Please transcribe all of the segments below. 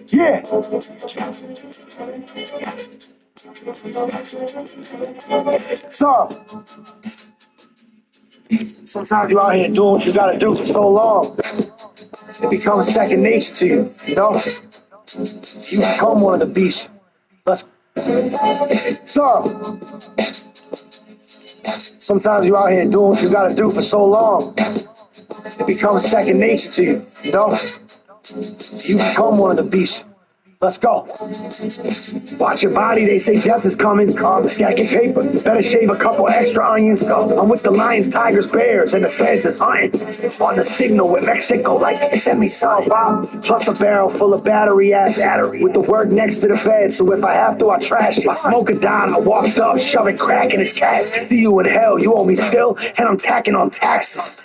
Yeah. So, sometimes you're out here doing what you gotta do for so long. It becomes second nature to you, you know? You become one of the beasts. Let's. So, sometimes you're out here doing what you gotta do for so long. It becomes second nature to you, you know? You become one of the beasts. Let's go. Watch your body, they say death is coming. Stack your paper, better shave a couple extra onions. I'm with the lions, tigers, bears, and the feds is hunting. On the signal with Mexico, like they send me some. Plus a barrel full of battery ass. With the word next to the bed, so if I have to, I trash it. I smoke a dime, I walked up, shoving crack in his cask. See you in hell, you owe me still, and I'm tacking on taxes.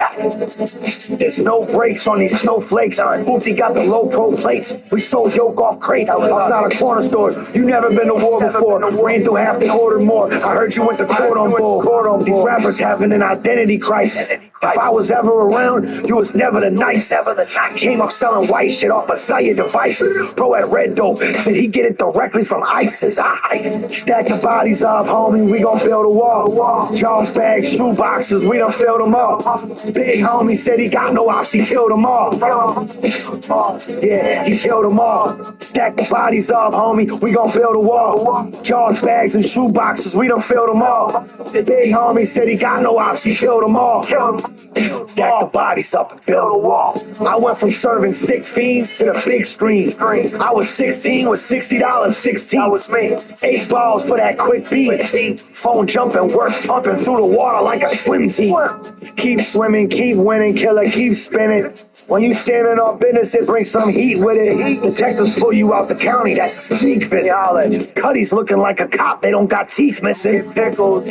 There's no brakes on these snowflakes. Hoopty got the low pro plates. We sold yoke off crates outside of corner stores. You never been to war before. Ran through half the order more. I heard you went to court on board. These rappers having an identity crisis. If I was ever around, you was never the nice. I came up selling white shit off of cellular devices. Bro at Red Dope said he get it directly from ISIS. I stack the bodies up, homie. We gon' build a wall. Jaws bags, shoe boxes. We done filled them up. Big homie said he got no ops. He killed them all. Yeah, he killed them all. Stack the bodies up, homie. We gon' build a wall. Jaws bags and shoe boxes. We done filled them all. Big homie said he got no ops. He killed them all. Stack the bodies up and build a wall. I went from serving sick fiends to the big screen. I was 16 with $60. 16 was me. 8 balls for that quick beat. Phone jumping, work pumping through the water like a swim team. Keep swimming, keep winning, killer, keep spinning. When you standing on business, it brings some heat with it. Detectives pull you out the county, that's a sneak visit. Cuddy's looking like a cop, they don't got teeth missing. Pickled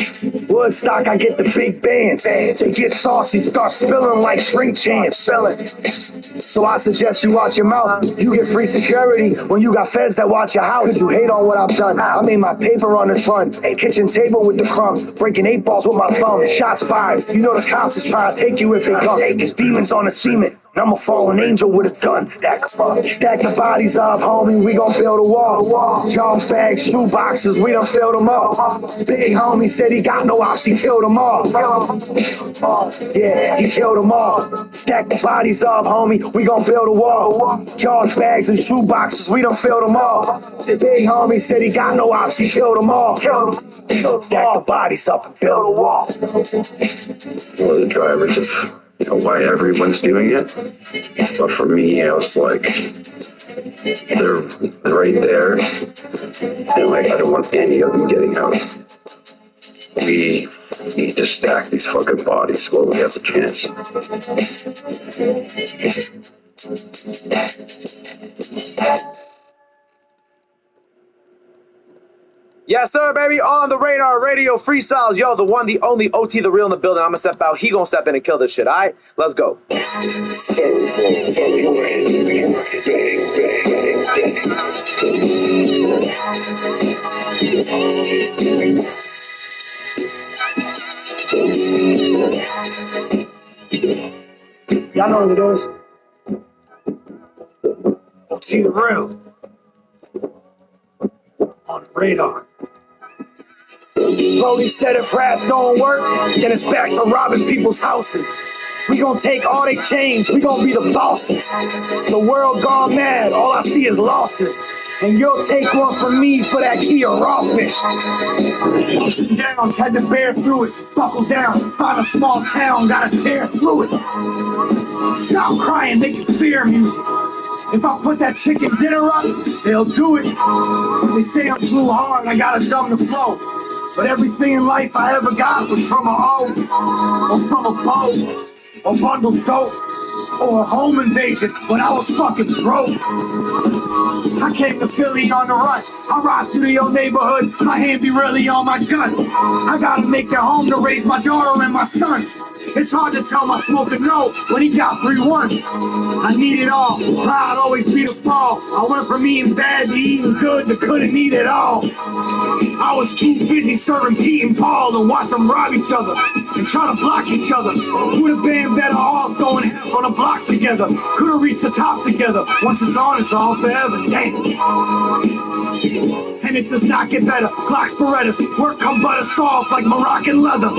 Woodstock, I get the big bands. They get saucy, start spilling like shrink champs. So I suggest you watch your mouth. You get free security when you got feds that watch your house. You hate on what I've done. I made my paper on the front. Kitchen table with the crumbs. Breaking 8 balls with my thumbs. Shots fired. You know the cops is trying to take you if they come. There's demons on the cement. I'm a fallen angel with a gun. Stack the bodies up, homie. We gon' build a wall. Jaws bags, shoe boxes. We done filled them up. Big homie said he got no ops. He killed them all. Yeah, he killed them all. Stack the bodies up, homie. We gon' build a wall. Jaws bags and shoe boxes. We done filled them all. Big homie said he got no ops. He killed them all. Stack the bodies up and build a wall. Well, the drivers of why everyone's doing it. But for me, it's like they're right there, and like I don't want any of them getting out. We need to stack these fucking bodies while we have the chance. Yes, sir, baby. On the radar, radio freestyles. Yo, the one, the only OT, the real in the building. I'm gonna step out. He gonna step in and kill this shit. All right, let's go. Y'all know what it is. OT the real. On the radar. Police said if rap don't work, then it's back to robbing people's houses. We gon' take all they chains, we gon' be the bosses. The world gone mad, all I see is losses. And you'll take one from me for that key of raw fish. Downs, had to bear through it. Buckle down, find a small town, gotta tear through it. Stop crying, make it fear music. If I put that chicken dinner up, they'll do it. They say I'm too hard, I gotta dumb the flow. But everything in life I ever got was from a hoe, or from a boat, or bundled dope, or a home invasion when I was fucking broke. I came to Philly on the run. I ride through your neighborhood, my hand be really on my gun. I gotta make it home to raise my daughter and my sons. It's hard to tell my smoker no when he got 3-1. I need it all, pride always be the fall. I went from eating bad to eating good to couldn't eat it all. I was too busy serving Pete and Paul to watch them rob each other. and try to block each other. Would have been better off going half on a block together. Could have reached the top together. Once it's on, it's all forever. Damn. And it does not get better. Glocks, Berettas, work come butter soft like Moroccan leather.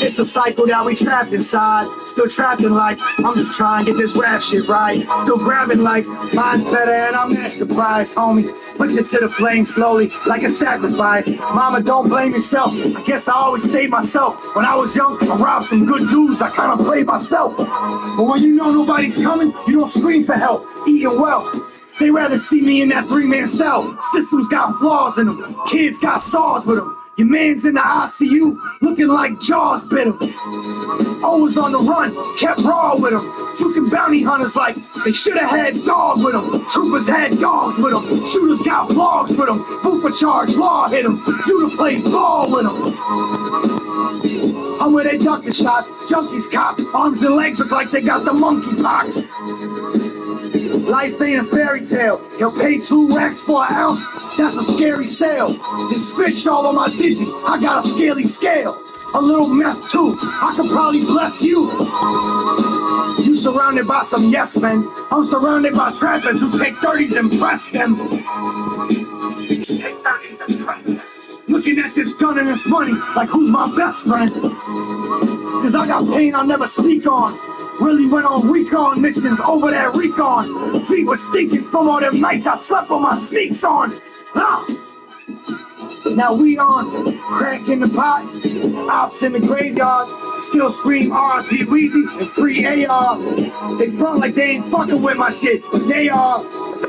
It's a cycle that we trapped inside. Still trapped in life. I'm just trying to get this rap shit right. Still grabbing like mine's better and I'm master prize, homie. Push it to the flame slowly like a sacrifice. Mama, don't blame yourself. I guess I always stayed myself. When I was young, I robbed some good dudes. I kind of played myself. But when you know nobody's coming, you don't scream for help. Eating well. They rather see me in that three-man cell. Systems got flaws in them. Kids got saws with them. Your man's in the ICU looking like Jaws bit him. Always on the run, kept raw with him. Juking bounty hunters like they should have had dog with them. Troopers had dogs with them. Shooters got blogs with them. Food for charge, law hit them. You to play ball with them. I'm where they duck the shots. Junkies cop. Arms and legs look like they got the monkey pox. Life ain't a fairy tale. He'll pay 2x for an ounce. That's a scary sale. There's fish all on my digi. I got a scaly scale. A little meth too. I could probably bless you. You surrounded by some yes men. I'm surrounded by trappers who take 30s and press them. Looking at this gun and this money like who's my best friend? Cause I got pain I'll never speak on. Really went on recon missions over that recon. Feet were stinking from all them nights I slept with my sneaks on. Ah! Now we on, crack in the pot, ops in the graveyard, still scream R.I.P. Weezy and free AR. They front like they ain't fucking with my shit, but they are.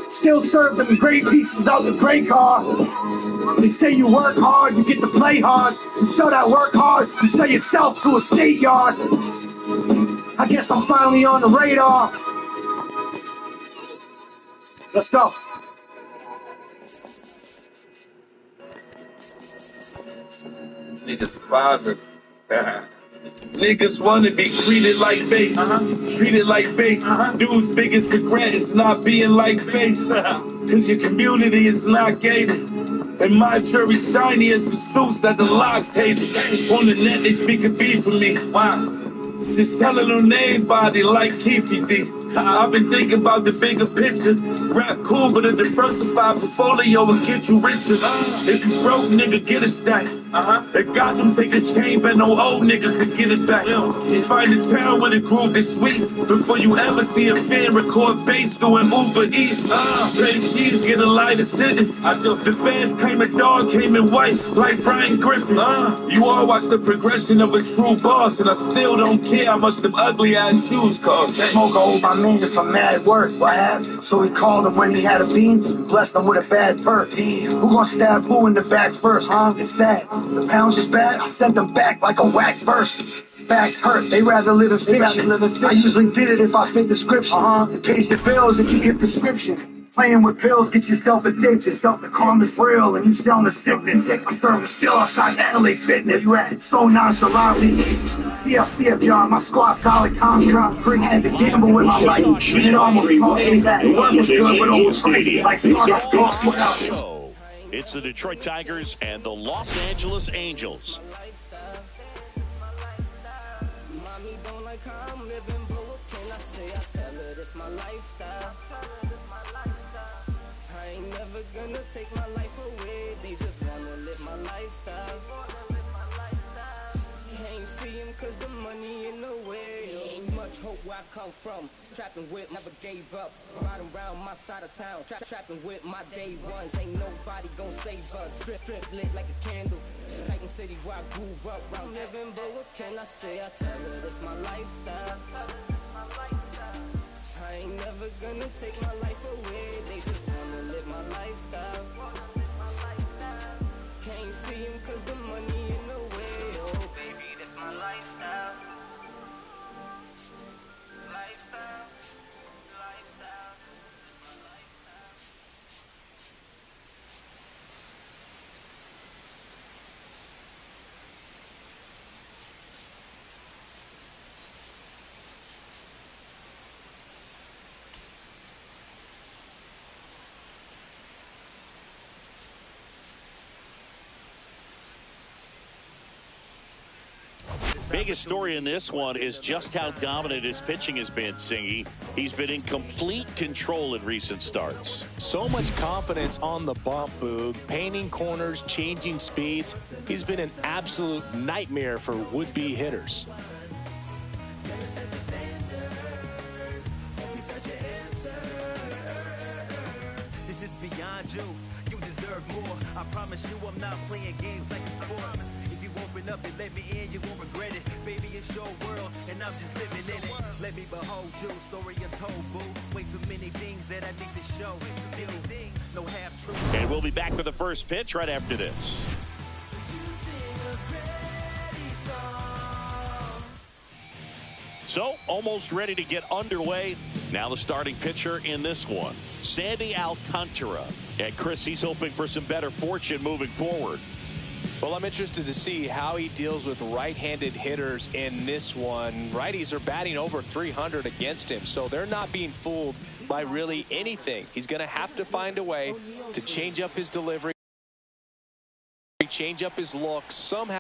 Still serve them gray pieces out the gray car. They say you work hard, you get to play hard. You show that work hard, you sell yourself to a state yard. I guess I'm finally on the radar. Let's go. Niggas surviving. Niggas wanna be treated like base. Treated like base. Dude's biggest regret is not being like base. Cause your community is not gated. And my jury's shiny as the suits that the locks hated. On the net they speak a beef for me. Why? Just telling them anybody like Keefy D. I've been thinking about the bigger picture. Rap cool, but a diversified portfolio will get you richer. If you broke, nigga, get a stack. If God them take a chain, but no old nigga can get it back. Find a town with a group is sweet before you ever see a fan record bass doing Uber Eats. Pay cheese, get a lighter sentence. The fans came in dog, came in white, like Brian Griffin. You all watch the progression of a true boss, and I still don't care how much them ugly ass shoes cost. Smoke old my man from mad work. What happened? So he called him when he had a beam and blessed him with a bad perk. Who gonna stab who in the back first, huh? It's sad. The pounds is bad, I sent them back like a whack verse. Facts hurt, they rather live in fiction. I usually did it if I fit description. It pays your bills if you get prescription. Playing with pills, get yourself addicted. Yourself the karma's real and you selling the sickness. I serve still outside the LA fitness. You act so nonchalantly. CF, my squad solid, calm, free, had to gamble with my life. And it almost cost me that. The work was good, but overpriced. Like Starbucks cost without. It's the Detroit Tigers and the Los Angeles Angels. Mommy don't like how I'm living, but what can I say? I tell her this my lifestyle. I ain't never gonna take my life away. They just wanna live my lifestyle. Can't see him cause the money in the way. Ain't much hope where I come from. Trapping with, never gave up. Riding around my side of town. Trapping with my day ones. Ain't nobody gon' save us. Strip lit like a candle. Titan City where I grew up. I'm living, but what can I say? I tell her this my lifestyle. I ain't never gonna take my life away. They just wanna live my lifestyle. Can't see him cause the money in the way. Oh baby, this my lifestyle. Lifestyle. Lifestyle. Biggest story in this one is just how dominant his pitching has been, Singy. He's been in complete control in recent starts. So much confidence on the bump, Boog. Painting corners, changing speeds. He's been an absolute nightmare for would-be hitters. This is beyond you. You deserve more. I promise you I'm not playing games like a sport. If you open up and let me in, you won't regret it. Baby, it's your world, and I'm just living in it. Let me behold you, story untold, boo. Way too many things that I need to show. Anything, no half truth. And we'll be back with the first pitch right after this. So, almost ready to get underway. Now the starting pitcher in this one, Sandy Alcantara. And Chris, he's hoping for some better fortune moving forward. Well, I'm interested to see how he deals with right-handed hitters in this one. Righties are batting over 300 against him, so they're not being fooled by really anything. He's going to have to find a way to change up his delivery, change up his look somehow.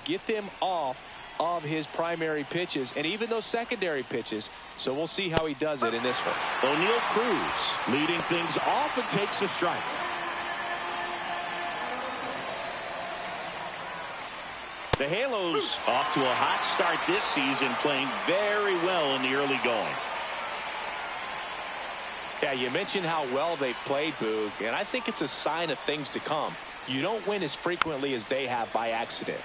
Get them off of his primary pitches and even those secondary pitches. So we'll see how he does it in this one. O'Neal Cruz leading things off and takes a strike. The Halos off to a hot start this season, playing very well in the early going. Yeah, you mentioned how well they played, Boog, and I think it's a sign of things to come. You don't win as frequently as they have by accident.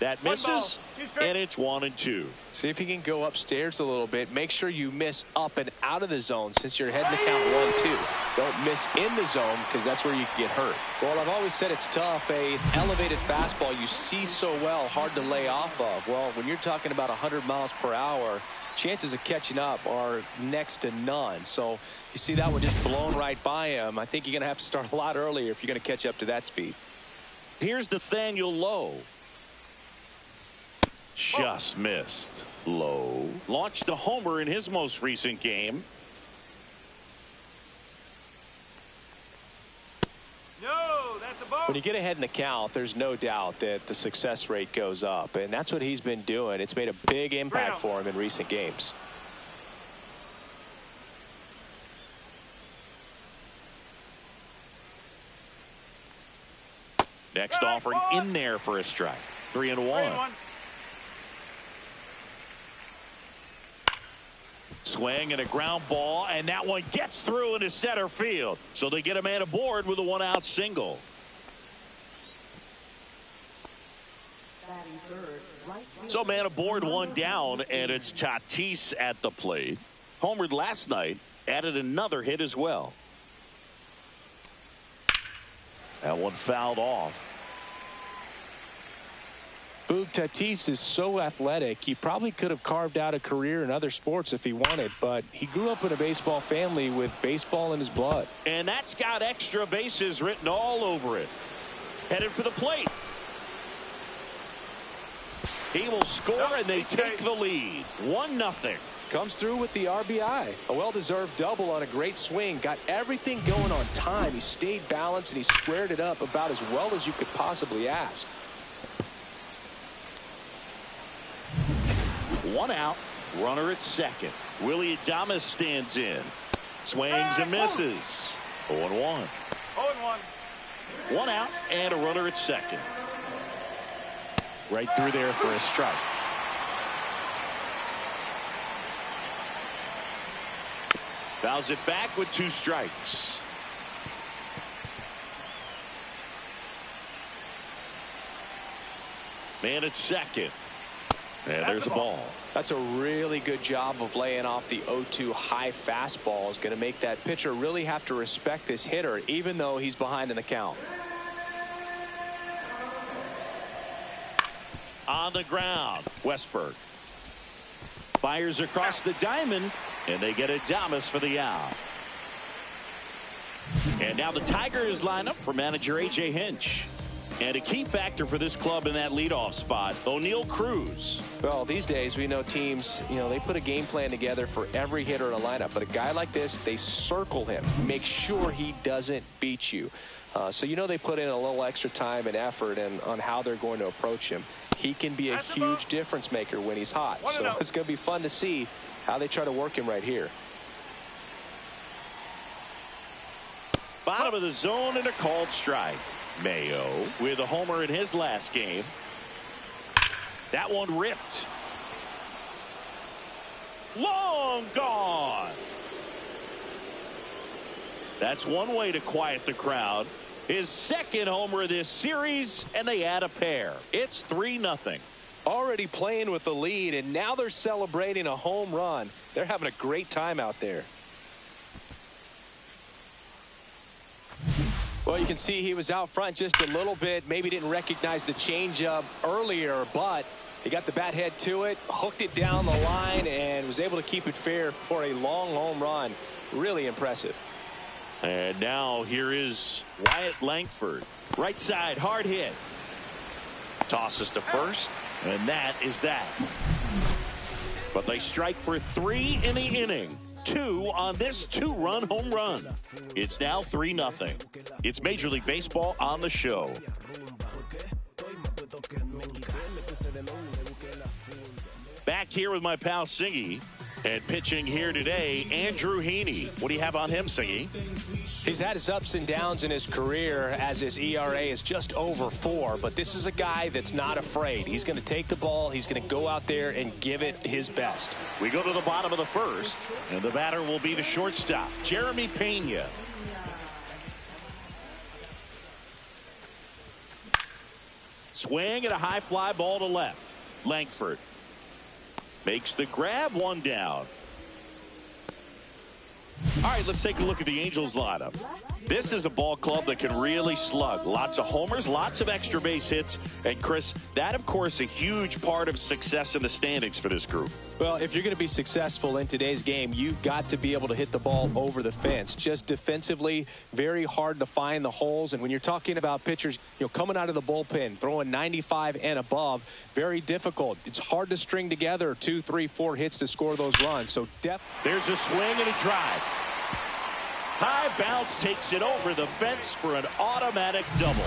That misses, and it's 1-2. See if you can go upstairs a little bit. Make sure you miss up and out of the zone since you're heading to count 1-2. Don't miss in the zone because that's where you can get hurt. Well, I've always said it's tough. An elevated fastball you see so well, hard to lay off of. Well, when you're talking about 100 miles per hour, chances of catching up are next to none. So you see that one just blown right by him. I think you're going to have to start a lot earlier if you're going to catch up to that speed. Here's Nathaniel Lowe. Just missed. Lowe launched a homer in his most recent game. When you get ahead in the count, there's no doubt that the success rate goes up, and that's what he's been doing. It's made a big impact for him in recent games. Next offering in there for a strike. 3-1. Swing and a ground ball, and that one gets through into center field. So they get a man aboard with a one-out single. So man aboard, one down, and it's Tatis at the plate. Homered last night, added another hit as well. That one fouled off. Boog, Tatis is so athletic, he probably could have carved out a career in other sports if he wanted, but he grew up in a baseball family with baseball in his blood. And that's got extra bases written all over it. Headed for the plate. He will score, and they take the lead. 1-0. Comes through with the RBI. A well-deserved double on a great swing. Got everything going on time. He stayed balanced, and he squared it up about as well as you could possibly ask. 1 out, runner at second. Willie Adames stands in. Swings and misses. 0-1. 1 out and a runner at second. Right through there for a strike. Fouls it back with 2 strikes. Man at second. And there's a ball. That's a really good job of laying off the 0-2 high fastball. Is going to make that pitcher really have to respect this hitter, even though he's behind in the count. On the ground, Westberg fires across the diamond, and they get Adames for the out. And now the Tigers line up for manager A.J. Hinch. And a key factor for this club in that leadoff spot, O'Neal Cruz. Well, these days we know teams, they put a game plan together for every hitter in a lineup. But a guy like this, they circle him, make sure he doesn't beat you. So they put in a little extra time and effort on how they're going to approach him. He can be a huge difference maker when he's hot. So it's going to be fun to see how they try to work him right here. Bottom of the zone and a called strike. Mayo with a homer in his last game. That one ripped. Long gone. That's one way to quiet the crowd. His second homer of this series, and they add a pair. It's 3-0. Already playing with the lead, and now they're celebrating a home run. They're having a great time out there. Well, you can see he was out front just a little bit. Maybe didn't recognize the changeup earlier, but he got the bat head to it, hooked it down the line, and was able to keep it fair for a long home run. Really impressive. And now here is Wyatt Langford. Right side, hard hit. Tosses to first, and that is that. But they strike for 3 in the inning. 2 on this 2-run home run. It's now 3-0. It's Major League Baseball on the show. Back here with my pal Singy. And pitching here today, Andrew Heaney. What do you have on him, Singy? He's had his ups and downs in his career as his ERA is just over 4. But this is a guy that's not afraid. He's going to take the ball. He's going to go out there and give it his best. We go to the bottom of the first, and the batter will be the shortstop, Jeremy Pena. Swing and a high fly ball to left. Langford makes the grab, 1 down. All right, let's take a look at the Angels lineup. This is a ball club that can really slug. Lots of homers, lots of extra base hits. And Chris, that of course a huge part of success in the standings for this group. Well, if you're going to be successful in today's game, you've got to be able to hit the ball over the fence. Just defensively, very hard to find the holes. And when you're talking about pitchers, coming out of the bullpen, throwing 95 and above, very difficult. It's hard to string together 2, 3, 4 hits to score those runs. So there's a swing and a drive. High bounce takes it over the fence for an automatic double.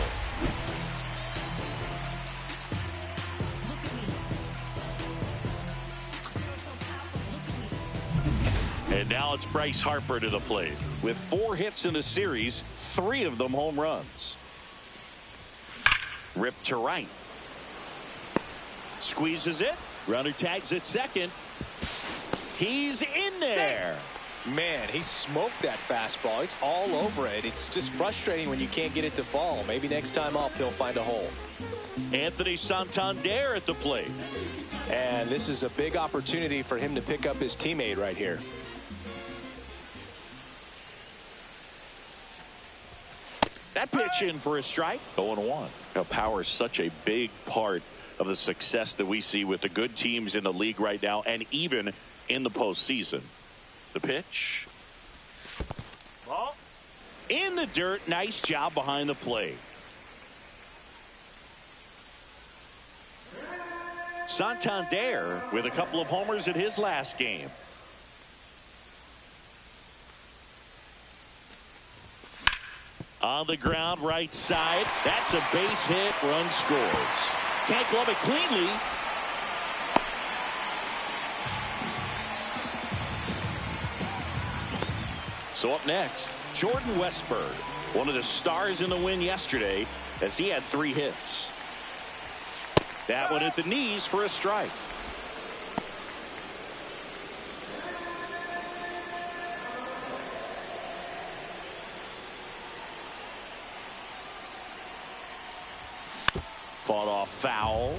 And now it's Bryce Harper to the plate. With 4 hits in the series, 3 of them home runs. Ripped to right. Squeezes it. Runner tags at second. He's in there. Man, he smoked that fastball. He's all over it. It's just frustrating when you can't get it to fall. Maybe next time up he'll find a hole. Anthony Santander at the plate. And this is a big opportunity for him to pick up his teammate right here. That pitch in for a strike. 0-1. Power is such a big part of the success that we see with the good teams in the league right now and even in the postseason. The pitch. Ball. In the dirt. Nice job behind the plate. Santander with a couple of homers in his last game. On the ground, right side. That's a base hit. Run scores. Can't glove it cleanly. So up next, Jordan Westberg, one of the stars in the win yesterday, as he had 3 hits. That one at the knees for a strike. Fought off foul.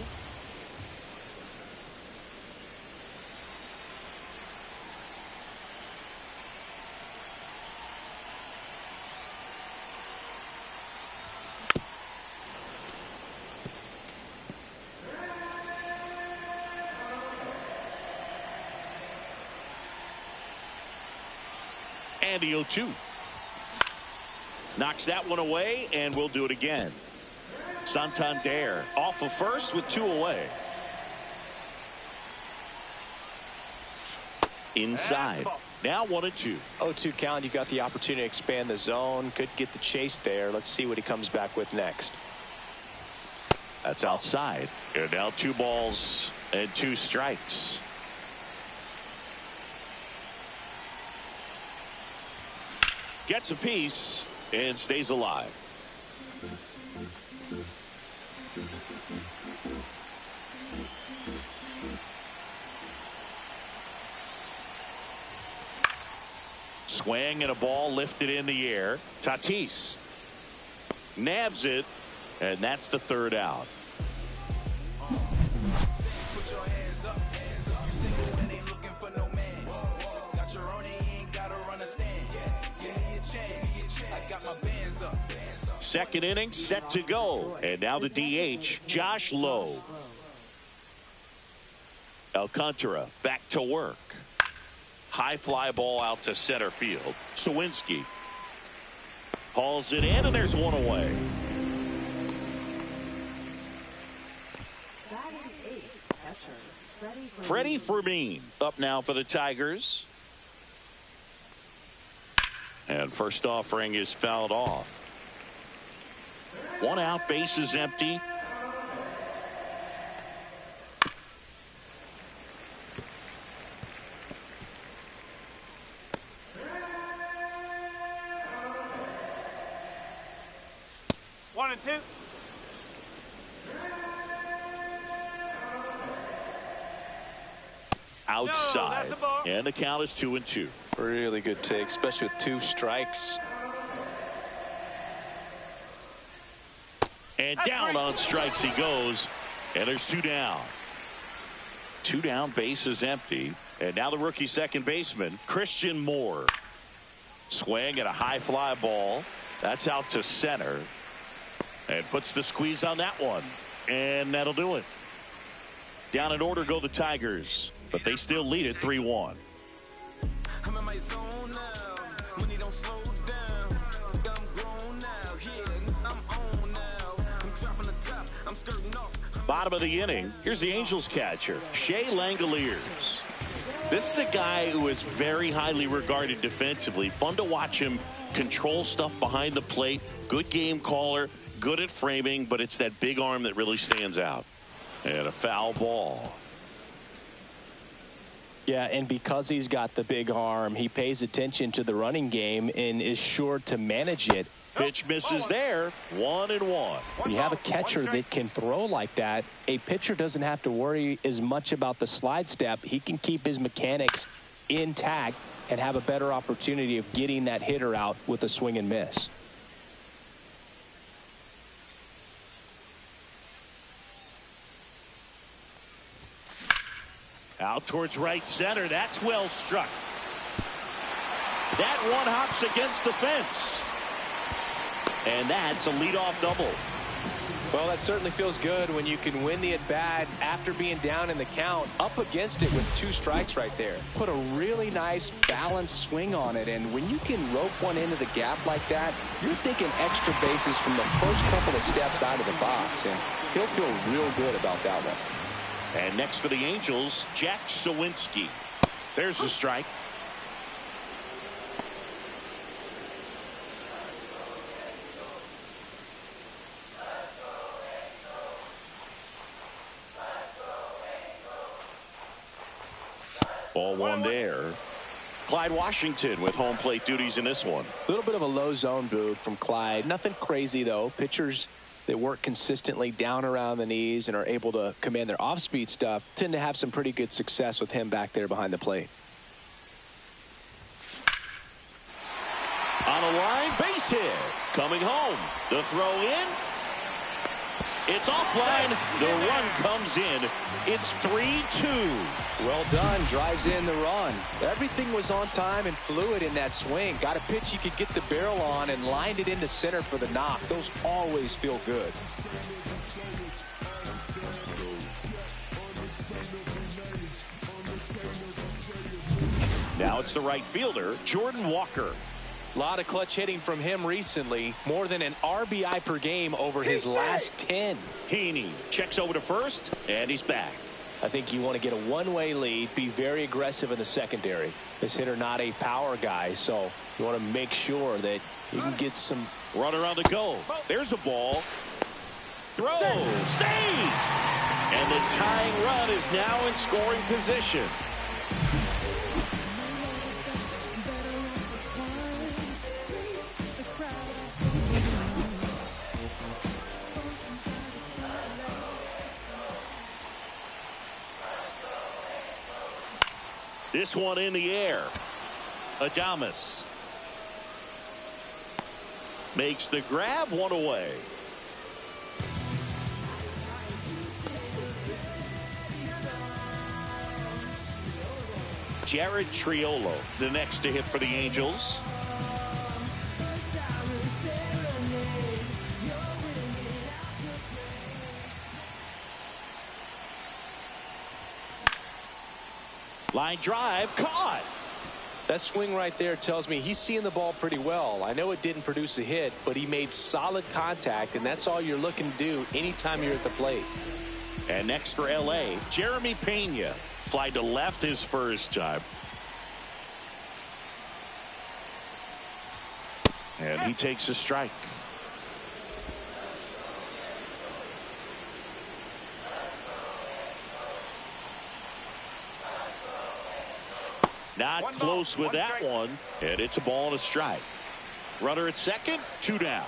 And the 0-2. Knocks that one away, and we'll do it again. Santander off of first with 2 away. Inside. Now 1-2. 0-2 count. You've got the opportunity to expand the zone. Could get the chase there. Let's see what he comes back with next. That's outside. And now 2 balls and 2 strikes. Gets a piece and stays alive. Swing and a ball lifted in the air. Tatis nabs it, and that's the 3rd out. Second inning set to go, and now the DH, Josh Lowe. Alcantara back to work. High fly ball out to center field. Sawinski hauls it in, and there's 1 away. Freddie Fermin up now for the Tigers. And first offering is fouled off. 1 out, bases empty. One and 2. Outside, and the count is 2-2. Really good take, especially with 2 strikes. And down on strikes he goes, and there's 2 down. 2 down, bases empty. And now the rookie second baseman, Christian Moore. Swing at a high fly ball. That's out to center. And puts the squeeze on that one. And that'll do it. Down in order go the Tigers, but they still lead it 3-1. I'm in my zone now. Money don't slow down. I'm grown now. Yeah, I'm on now. I'm dropping the top. I'm skirting off. Bottom of the inning, here's the Angels catcher, Shea Langoliers. This is a guy who is very highly regarded defensively. Fun to watch him control stuff behind the plate. Good game caller, good at framing, but it's that big arm that really stands out. And a foul ball. Yeah, and because he's got the big arm, he pays attention to the running game and is sure to manage it. Pitch misses there. 1-1. When you have a catcher that can throw like that, a pitcher doesn't have to worry as much about the slide step. He can keep his mechanics intact and have a better opportunity of getting that hitter out with a swing and miss. Out towards right center. That's well struck. That one hops against the fence. And that's a leadoff double. Well, that certainly feels good when you can win the at-bat after being down in the count, up against it with 2 strikes right there. Put a really nice balanced swing on it, and when you can rope one into the gap like that, you're thinking extra bases from the first couple of steps out of the box, and he'll feel real good about that one. And next for the Angels, Jack Sawinski. There's the strike. Ball 1 there. Clyde Washington with home plate duties in this one. A little bit of a low zone boot from Clyde. Nothing crazy, though. Pitchers that work consistently down around the knees and are able to command their off-speed stuff tend to have some pretty good success with him back there behind the plate. On a line, base hit. Coming home. The throw in. It's offline. The run comes in. It's 3-2. Well done. Drives in the run. Everything was on time and fluid in that swing. Got a pitch you could get the barrel on and lined it into center for the knock. Those always feel good. Now it's the right fielder, Jordan Walker. A lot of clutch hitting from him recently. More than an RBI per game over his last 10. Heaney checks over to first, and he's back. I think you want to get a one-way lead, be very aggressive in the secondary. This hitter not a power guy, so you want to make sure that you can get some. Runner on the go. There's a ball. Throw. Save! And the tying run is now in scoring position. This one in the air. Adames makes the grab, one away. Jared Triolo, the next to hit for the Angels. Line drive, caught. That swing right there tells me he's seeing the ball pretty well. I know it didn't produce a hit, but he made solid contact, and that's all you're looking to do anytime you're at the plate. And next for L.A., Jeremy Pena. Fly to left his first time. And he takes a strike. Not close with that one, and it's a ball and a strike. Runner at second, 2 down.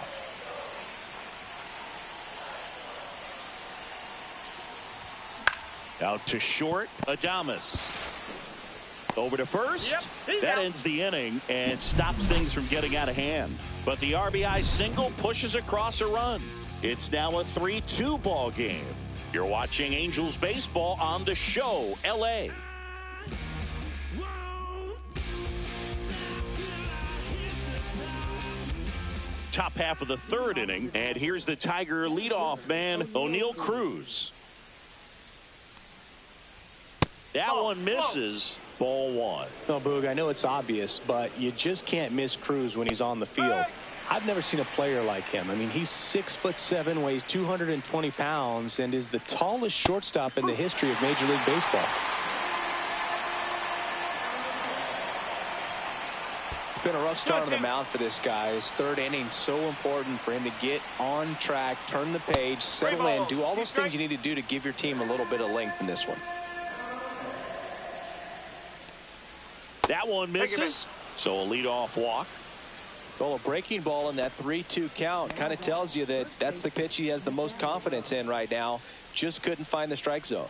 Out to short, Adames. Over to first. That ends the inning and stops things from getting out of hand. But the RBI single pushes across a run. It's now a 3-2 ball game. You're watching Angels baseball on the show, L.A. Top half of the third inning, and here's the Tiger leadoff man, O'Neal Cruz. That one misses. Ball 1. No, Boog, I know it's obvious, but you just can't miss Cruz when he's on the field. I've never seen a player like him. I mean, he's 6'7", weighs 220 pounds, and is the tallest shortstop in the history of Major League Baseball. Been a rough start on the mound for this guy. His third inning, so important for him to get on track, turn the page, settle in, do all those things you need to do to give your team a little bit of length in this one. That one misses, so a leadoff walk. Well, a breaking ball in that 3-2 count kind of tells you that that's the pitch he has the most confidence in right now. Just couldn't find the strike zone.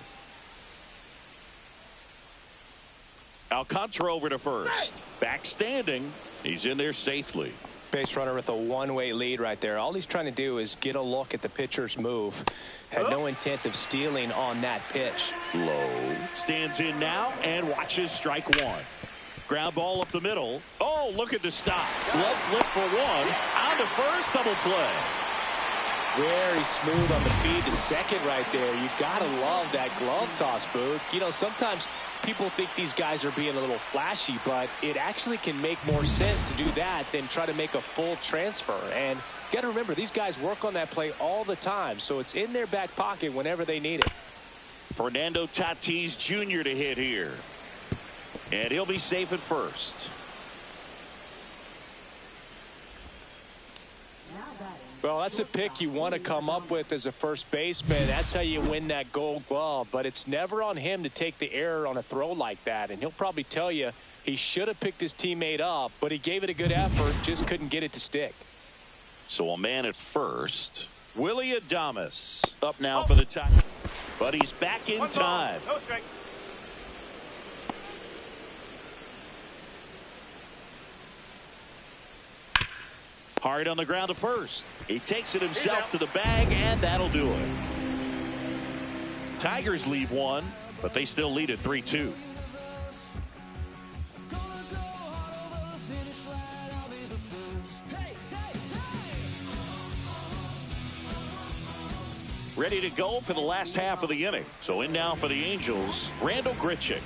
Alcantara over to first. Back standing. He's in there safely. Base runner with a one-way lead right there. All he's trying to do is get a look at the pitcher's move. Had no intent of stealing on that pitch. Low. Stands in now and watches strike 1. Ground ball up the middle. Oh, look at the stop. Glove flip for 1. On to first, double play. Very smooth on the feed to second right there. You got to love that glove toss, Boog. You know, sometimes people think these guys are being a little flashy, but it actually can make more sense to do that than try to make a full transfer. And you got to remember, these guys work on that play all the time, so it's in their back pocket whenever they need it. Fernando Tatis Jr. to hit here. And he'll be safe at first. Well, that's a pick you want to come up with as a first baseman. That's how you win that Gold Glove. But it's never on him to take the error on a throw like that. And he'll probably tell you he should have picked his teammate up, but he gave it a good effort, just couldn't get it to stick. So a man at first. Willie Adames up now for the tie. But he's back in time. No strike. Hard on the ground to first. He takes it himself to the bag, and that'll do it. Tigers lead 1, but they still lead at 3-2. Ready to go for the last half of the inning. So in now for the Angels, Randall Grichuk.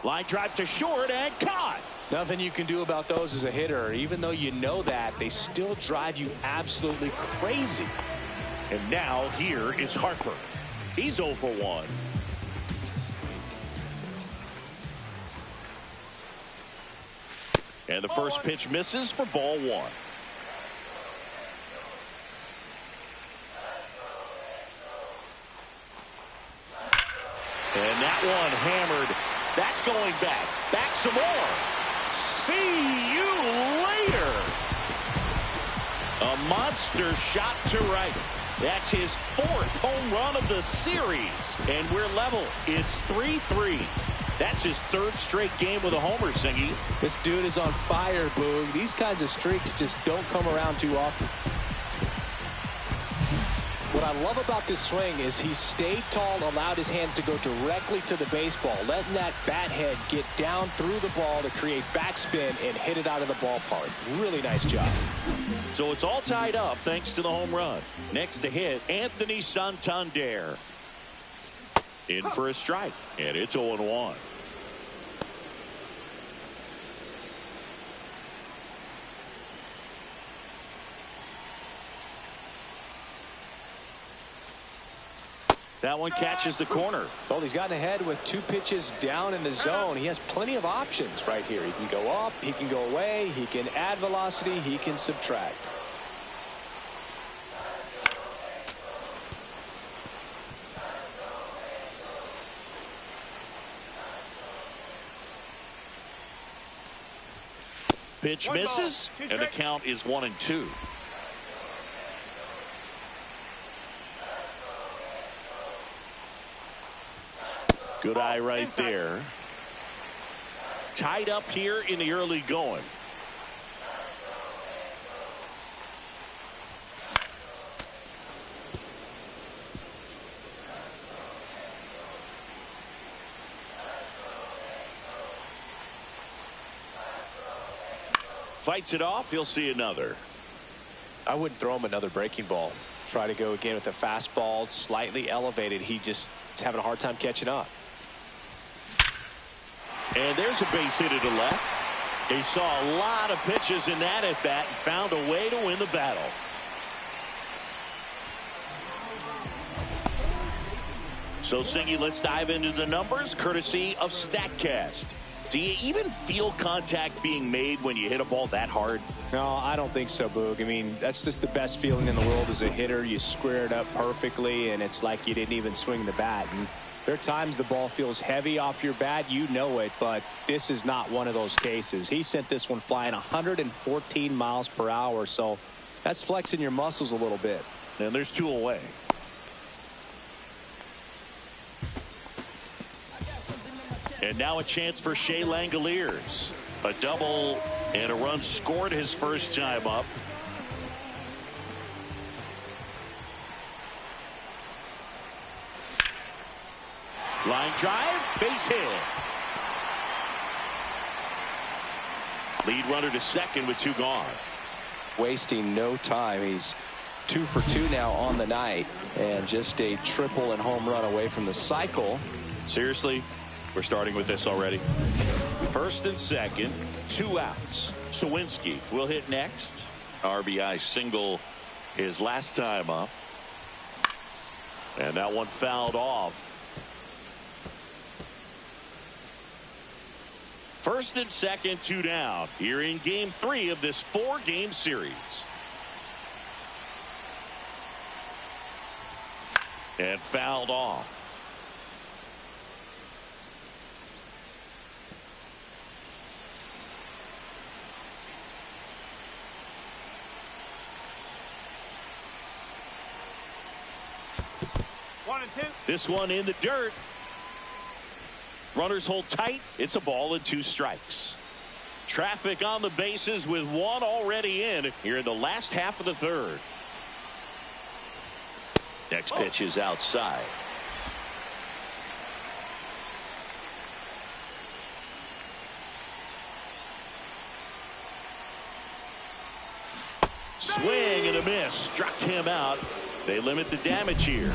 Line drive to short and caught. Nothing you can do about those as a hitter. Even though you know that, they still drive you absolutely crazy. And now here is Harper. He's 0 for 1. And the first pitch misses for ball 1. And that one hammered. That's going back. Back some more. See you later. A monster shot to right. That's his 4th home run of the series. And we're level. It's 3-3. That's his 3rd straight game with a homer, Singy. This dude is on fire, Boog. These kinds of streaks just don't come around too often. What I love about this swing is he stayed tall, allowed his hands to go directly to the baseball, letting that bat head get down through the ball to create backspin and hit it out of the ballpark. Really nice job. So it's all tied up thanks to the home run. Next to hit, Anthony Santander. In for a strike, and it's 0-1. That one catches the corner. Well, he's gotten ahead with 2 pitches down in the zone. He has plenty of options right here. He can go up, he can go away, he can add velocity, he can subtract. Pitch misses, and the count is 1-2. Good eye right there. Tied up here in the early going. Fights it off. He'll see another. I wouldn't throw him another breaking ball. Try to go again with a fastball, slightly elevated. He just is having a hard time catching up. And there's a base hit to the left. He saw a lot of pitches in that at bat and found a way to win the battle. So, Singy, let's dive into the numbers courtesy of StatCast. Do you even feel contact being made when you hit a ball that hard? No, I don't think so, Boog. I mean, that's just the best feeling in the world as a hitter. You square it up perfectly, and it's like you didn't even swing the bat. And there are times the ball feels heavy off your bat. You know it, but this is not one of those cases. He sent this one flying 114 miles per hour, so that's flexing your muscles a little bit. And there's 2 away. And now a chance for Shea Langoliers. A double and a run scored his first time up. Line drive, base hit. Lead runner to second with 2 gone. Wasting no time. He's 2 for 2 now on the night, and just a triple and home run away from the cycle. Seriously, we're starting with this already. First and second, 2 outs. Sawinski will hit next. RBI single his last time up. And that one fouled off. First and second, 2 down. Here in game 3 of this 4-game series. And fouled off. This one in the dirt. Runners hold tight. It's a ball and 2 strikes. Traffic on the bases with 1 already in here in the last half of the 3rd. Next pitch is outside. Swing and a miss. Struck him out. They limit the damage here.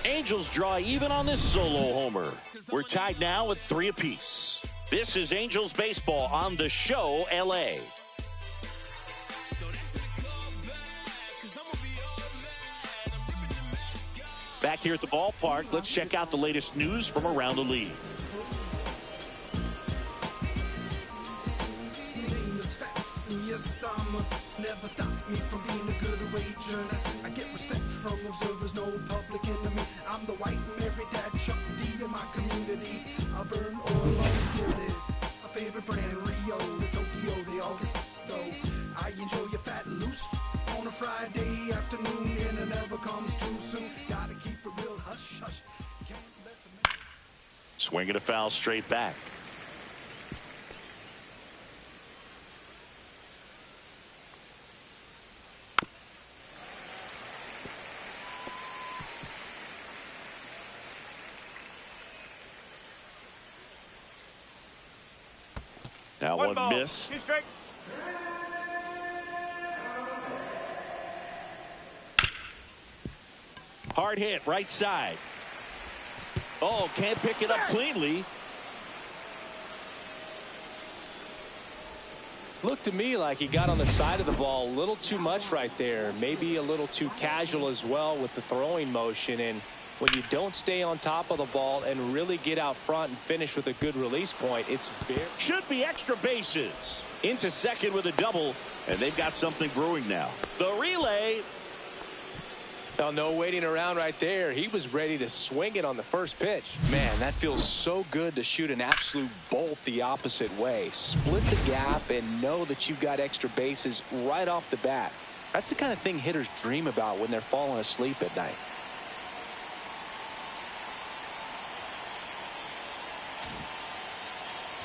Angels draw even on this solo homer. We're tied now with 3 apiece. This is Angels baseball on the show, LA. Back here at the ballpark, let's check out the latest news from around the league. Never stop me from being a good wager. I get respect from observers, no public enemy. I'm the white Mary Dad Chuck D in my community. I burn oil on skillets. My favorite brand, Rio to Tokyo, they all get though. I enjoy your fat and loose on a Friday afternoon, and it never comes too soon. Gotta keep it real hush hush. Can't let the Swinging a foul straight back. Now one ball, miss. 2 strike. Hard hit, right side. Oh, can't pick it up cleanly. Looked to me like he got on the side of the ball a little too much right there. Maybe a little too casual as well with the throwing motion. And when you don't stay on top of the ball and really get out front and finish with a good release point, it's very... Should be extra bases. Into second with a double, and they've got something brewing now. The relay. Now, no waiting around right there. He was ready to swing it on the first pitch. Man, that feels so good to shoot an absolute bolt the opposite way. Split the gap and know that you've got extra bases right off the bat. That's the kind of thing hitters dream about when they're falling asleep at night.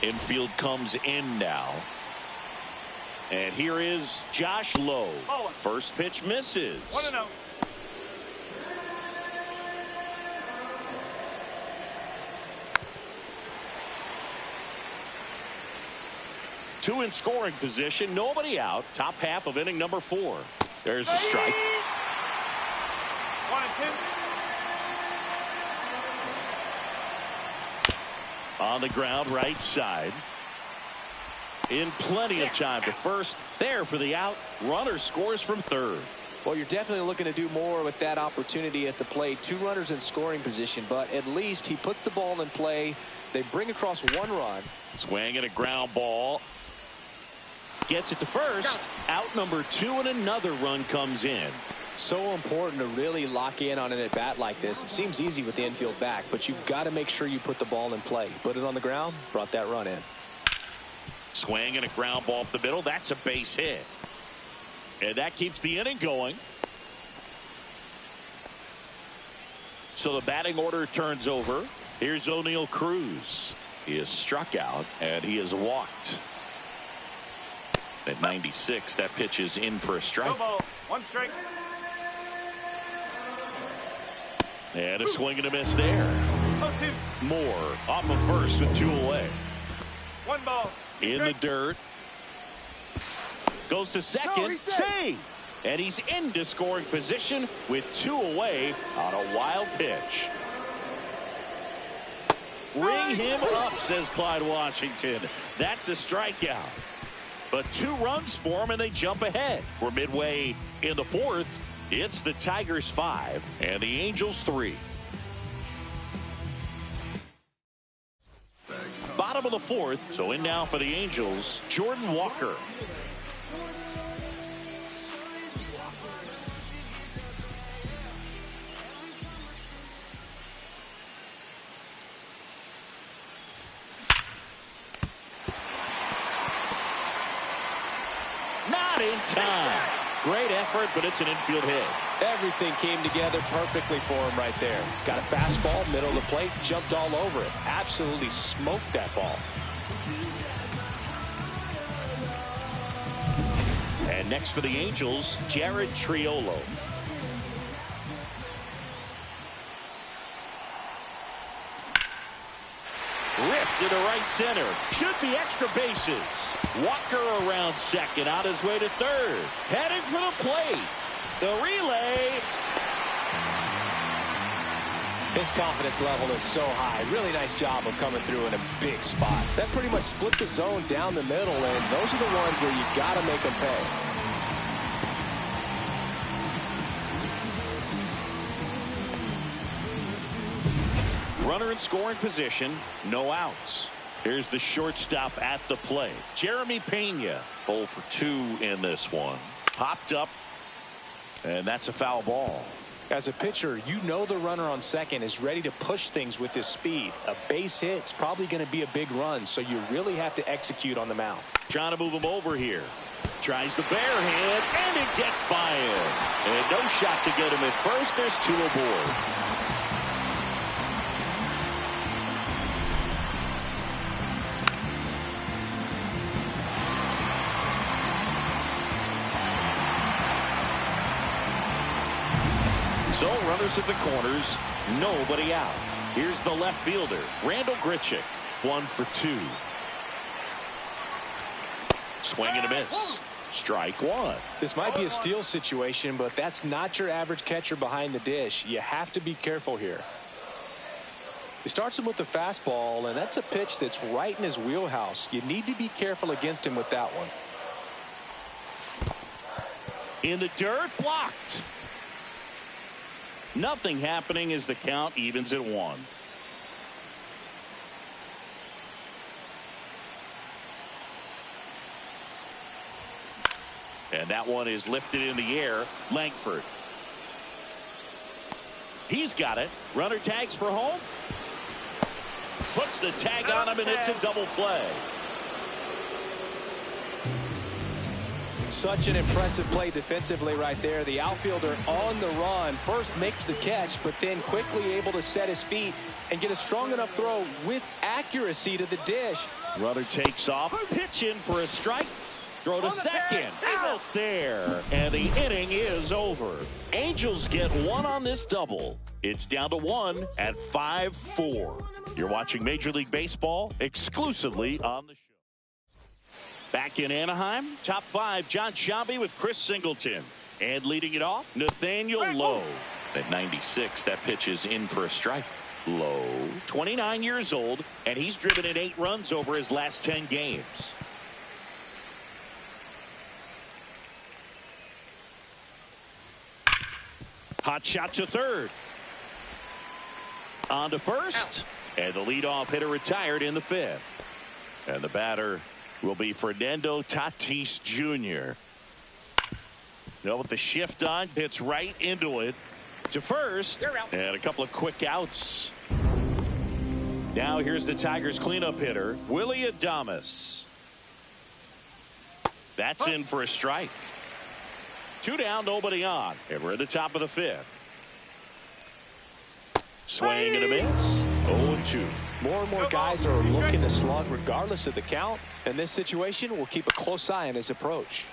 Infield comes in now. And here is Josh Lowe. First pitch misses. 1-0. Two in scoring position, nobody out. Top half of inning number 4. There's a strike. 1-2. On the ground, right side. In plenty of time to first. There for the out. Runner scores from third. Well, you're definitely looking to do more with that opportunity at the plate. 2 runners in scoring position, but at least he puts the ball in play. They bring across 1 run. Swing and a ground ball. Gets it to first. Out number 2, and another run comes in. So important to really lock in on an at-bat like this. It seems easy with the infield back, but you've got to make sure you put the ball in play. Put it on the ground, brought that run in. Swing and a ground ball up the middle. That's a base hit. And that keeps the inning going. So the batting order turns over. Here's O'Neal Cruz. He is struck out, and he is walked. At 96, that pitch is in for a strike. No ball, 1 strike. And a swing and a miss there. 0-2. Moore off of first with 2 away. 1 ball. In the dirt. Goes to second. Save. And he's into scoring position with 2 away on a wild pitch. Ring him up, says Clyde Washington. That's a strikeout. But 2 runs for him, and they jump ahead. We're midway in the 4th. It's the Tigers 5 and the Angels 3. Bottom of the 4th. So in now for the Angels, Jordan Walker. Not in time. Great effort, but it's an infield hit. Everything came together perfectly for him right there. Got a fastball, middle of the plate, jumped all over it. Absolutely smoked that ball. And next for the Angels, Jared Triolo. Ripped into right center. Should be extra bases. Walker around second, on his way to third. Heading for the plate. The relay. His confidence level is so high. Really nice job of coming through in a big spot. That pretty much split the zone down the middle, and those are the ones where you got to make them pay. Runner in scoring position, no outs. Here's the shortstop at the plate. Jeremy Pena, 0 for 2 in this one. Popped up, and that's a foul ball. As a pitcher, you know the runner on second is ready to push things with his speed. A base hit's probably going to be a big run, so you really have to execute on the mound. Trying to move him over here. Tries the bare hand, and it gets by him. And no shot to get him at first. There's 2 aboard. So runners at the corners, nobody out. Here's the left fielder, Randall Grichuk, 1 for 2. Swing and a miss. Strike 1. This might be a steal situation, but that's not your average catcher behind the dish. You have to be careful here. He starts him with the fastball, and that's a pitch that's right in his wheelhouse. You need to be careful against him with that one. In the dirt, blocked. Nothing happening as the count evens at 1. And that one is lifted in the air. Langford. He's got it. Runner tags for home. Puts the tag on him, and it's a double play. Such an impressive play defensively right there. The outfielder on the run first makes the catch, but then quickly able to set his feet and get a strong enough throw with accuracy to the dish. Runner takes off. Pitch in for a strike. Throw to second. Out there. And the inning is over. Angels get 1 on this double. It's down to 1 at 5-4. You're watching Major League Baseball exclusively on the show. Back in Anaheim, top 5, John Sciambi with Chris Singleton. And leading it off, Nathaniel Lowe. At 96, that pitch is in for a strike. Lowe, 29 years old, and he's driven in 8 runs over his last 10 games. Hot shot to third. On to first. And the leadoff hitter retired in the 5th. And the batter will be Fernando Tatis Jr. Now with the shift on, hits right into it to first, and a couple of quick outs. Now here's the Tigers cleanup hitter, Willie Adames. That's in for a strike. 2 down, nobody on, and we're at the top of the 5th. Swing and a miss. 0-2. More and more guys are looking to slug regardless of the count. In this situation, we'll keep a close eye on his approach.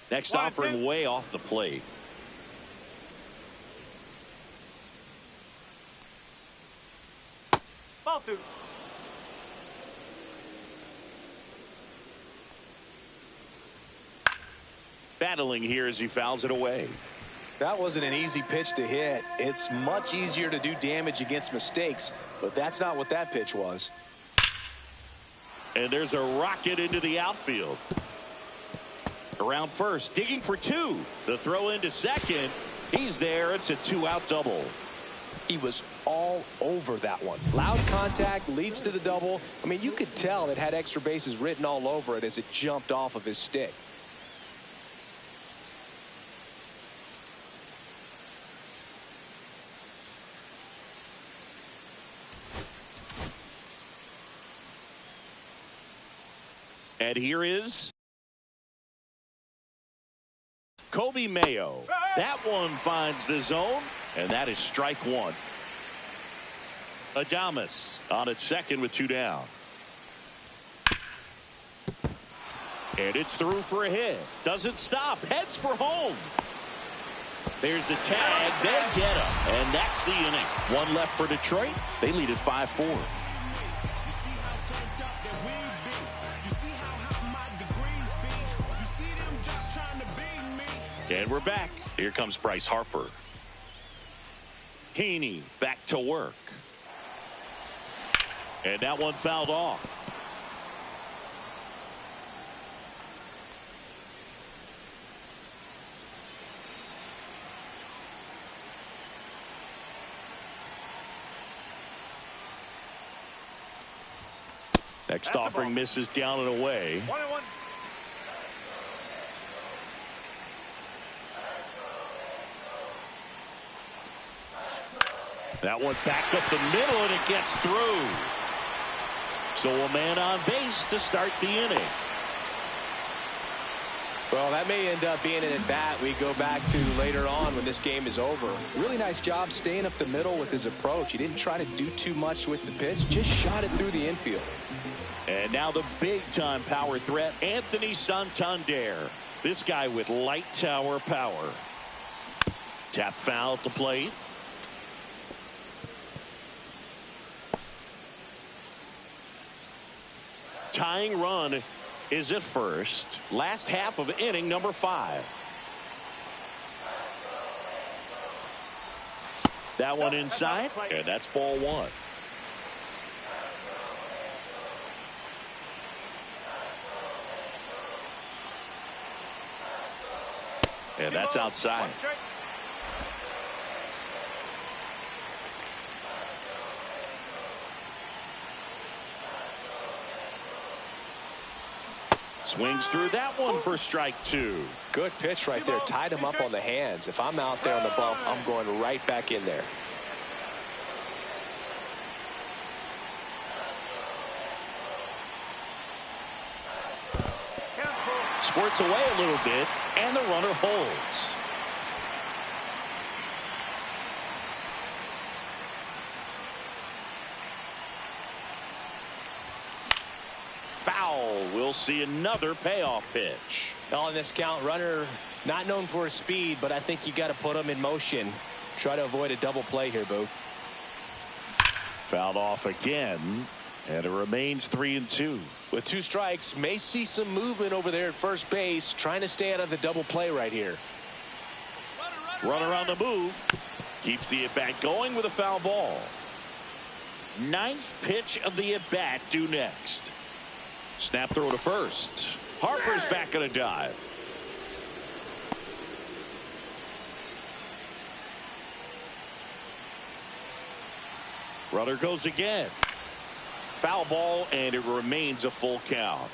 Next offering way off the plate. Ball 2. Battling here as he fouls it away. That wasn't an easy pitch to hit. It's much easier to do damage against mistakes, but that's not what that pitch was. And there's a rocket into the outfield. Around first, digging for 2. The throw into second. He's there. It's a 2-out double. He was all over that one. Loud contact leads to the double. I mean, you could tell it had extra bases written all over it as it jumped off of his stick. And here is Kobe Mayo. That one finds the zone, and that is strike 1. Adames on at second with 2 down. And it's through for a hit. Doesn't stop. Heads for home. There's the tag. They get him. And that's the inning. 1 left for Detroit. They lead at 5-4. And we're back. Here comes Bryce Harper. Heaney back to work. And that one fouled off. Next offering misses down and away. 1-1. That one back up the middle, and it gets through. So a man on base to start the inning. Well, that may end up being an at-bat we go back to later on when this game is over. Really nice job staying up the middle with his approach. He didn't try to do too much with the pitch, just shot it through the infield. And now the big-time power threat, Anthony Santander. This guy with light tower power. Tap foul at the plate. Tying run is at first. Last half of inning number 5. That one inside, and that's ball 1. And that's outside. Swings through that one for strike 2. Good pitch right there. Tied him up on the hands. If I'm out there on the bump, I'm going right back in there. Squirts away a little bit, and the runner holds. Foul. We'll see another payoff pitch. On this count, runner not known for his speed, but I think you got to put him in motion. Try to avoid a double play here, Boo. Fouled off again, and it remains 3-2. With 2 strikes, may see some movement over there at first base, trying to stay out of the double play right here. Runner on the move. Keeps the at-bat going with a foul ball. 9th pitch of the at-bat due next. Snap throw to first. Harper's back on a dive. Runner goes again. Foul ball, and it remains a full count.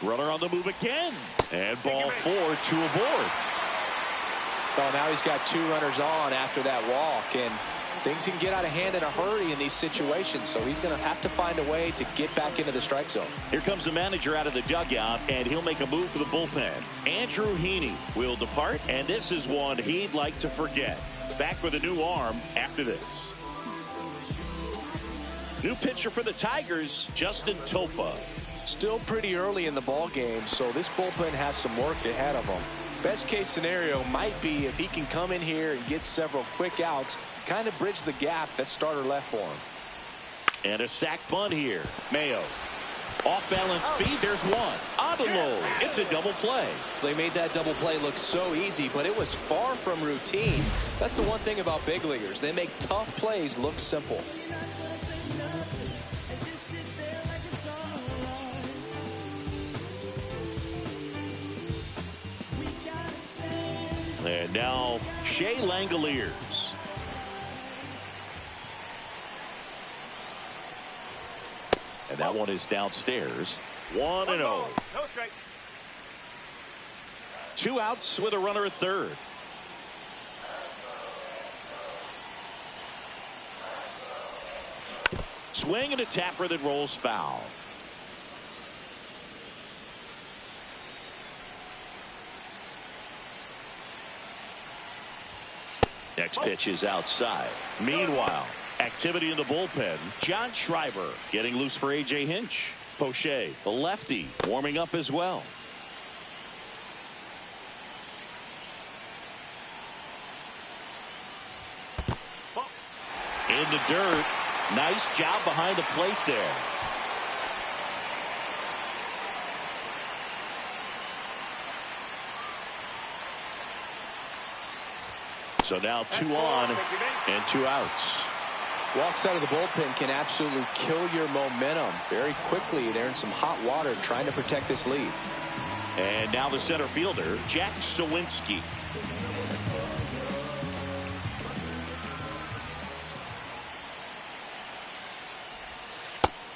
Runner on the move again. And ball 4, 2 aboard. Well, now he's got 2 runners on after that walk, and things can get out of hand in a hurry in these situations, so he's going to have to find a way to get back into the strike zone. Here comes the manager out of the dugout, and he'll make a move for the bullpen. Andrew Heaney will depart, and this is one he'd like to forget. Back with a new arm after this. New pitcher for the Tigers, Justin Topa. Still pretty early in the ball game, so this bullpen has some work ahead of him. Best case scenario might be if he can come in here and get several quick outs, kind of bridge the gap that starter left for him. And a sac bunt here. Mayo. Off balance speed. There's one. On the low. It's a double play. They made that double play look so easy, but it was far from routine. That's the one thing about big leaguers. They make tough plays look simple. And now Shea Langoliers. And that one is downstairs. 1-0. No strike. 2 outs with a runner at third. Swing and a tapper that rolls foul. Next pitch is outside. Meanwhile, activity in the bullpen. John Schreiber getting loose for A.J. Hinch. Poche, the lefty, warming up as well. In the dirt. Nice job behind the plate there. So now 2 on and 2 outs. Walks out of the bullpen can absolutely kill your momentum very quickly. They're in some hot water trying to protect this lead. And now the center fielder, Jack Sawinski.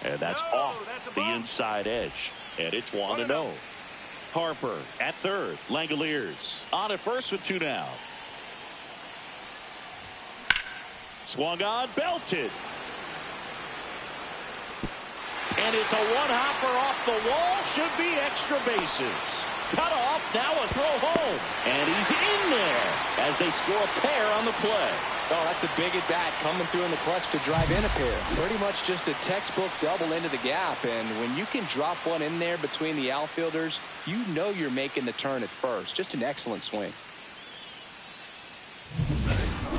And that's off the inside edge. And it's 1-0. Harper at third. Langoliers on at first with 2 down. Swung on, belted. And it's a one-hopper off the wall. Should be extra bases. Cut off, now a throw home. And he's in there as they score a pair on the play. Oh, that's a big at-bat coming through in the clutch to drive in a pair. Pretty much just a textbook double into the gap. And when you can drop one in there between the outfielders, you know you're making the turn at first. Just an excellent swing.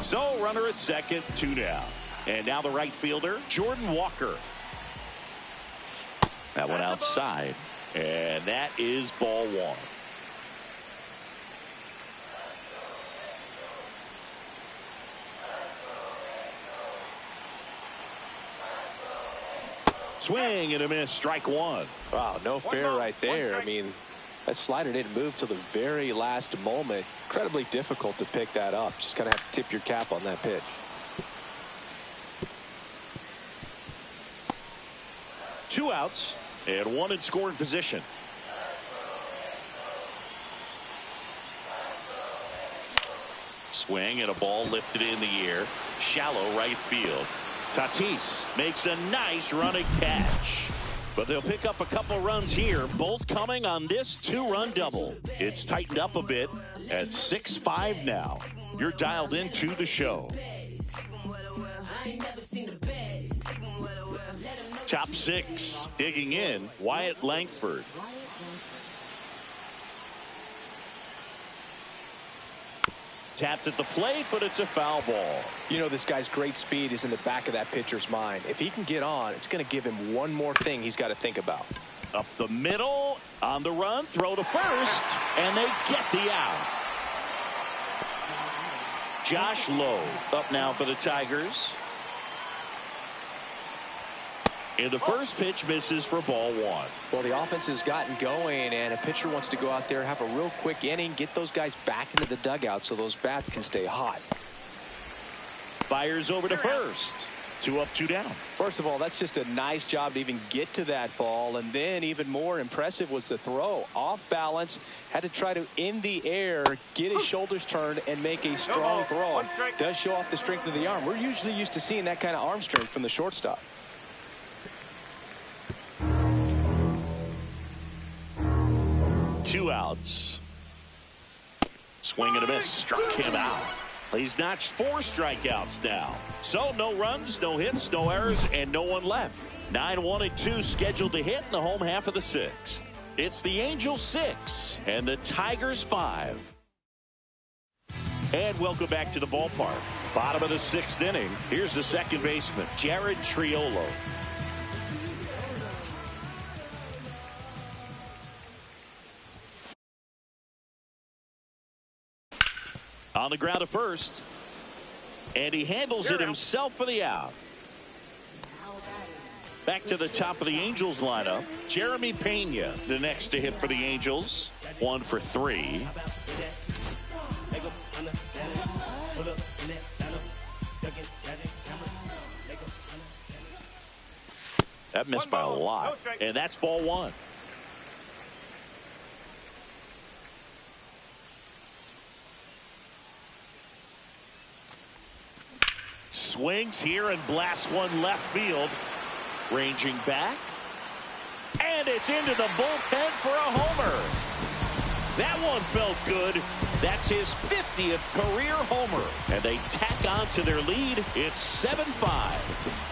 So runner at second, 2 down. And now the right fielder, Jordan Walker. That one outside. And that is ball 1. Swing and a miss, strike 1. Wow, no fair right there. I mean, that slider didn't move till the very last moment. Incredibly difficult to pick that up. Just going to have to tip your cap on that pitch. 2 outs and 1 in scoring position. Swing and a ball lifted in the air. Shallow right field. Tatis makes a nice running catch. But they'll pick up a couple runs here, both coming on this 2-run double. It's tightened up a bit at 6-5 now. You're dialed into the show. Top 6, digging in, Wyatt Langford. Tapped at the plate, but it's a foul ball. You know, this guy's great speed is in the back of that pitcher's mind. If he can get on, it's going to give him one more thing he's got to think about. Up the middle, on the run, throw to first, and they get the out. Josh Lowe up now for the Tigers. And the first pitch misses for ball 1. Well, the offense has gotten going, and a pitcher wants to go out there, have a real quick inning, get those guys back into the dugout so those bats can stay hot. Fires over to first. 2 up, 2 down. First of all, that's just a nice job to even get to that ball, and then even more impressive was the throw. Off balance, had to try to, in the air, get his shoulders turned and make a strong throw. Does show off the strength of the arm. We're usually used to seeing that kind of arm strength from the shortstop. Two outs. Swing and a miss. Struck him out. He's notched 4 strikeouts now. So no runs, no hits, no errors, and no one left. 9-1 and 2 scheduled to hit in the home half of the 6th. It's the Angels 6 and the Tigers 5. And welcome back to the ballpark. Bottom of the 6th inning. Here's the second baseman, Jared Triolo. On the ground at first. And he handles it himself for the out. Back to the top of the Angels lineup. Jeremy Pena, the next to hit for the Angels. 1 for 3. That missed by a lot. And that's ball 1. Swings here and blasts one left field. Ranging back. And it's into the bullpen for a homer. That one felt good. That's his 50th career homer. And they tack on to their lead. It's 7-5.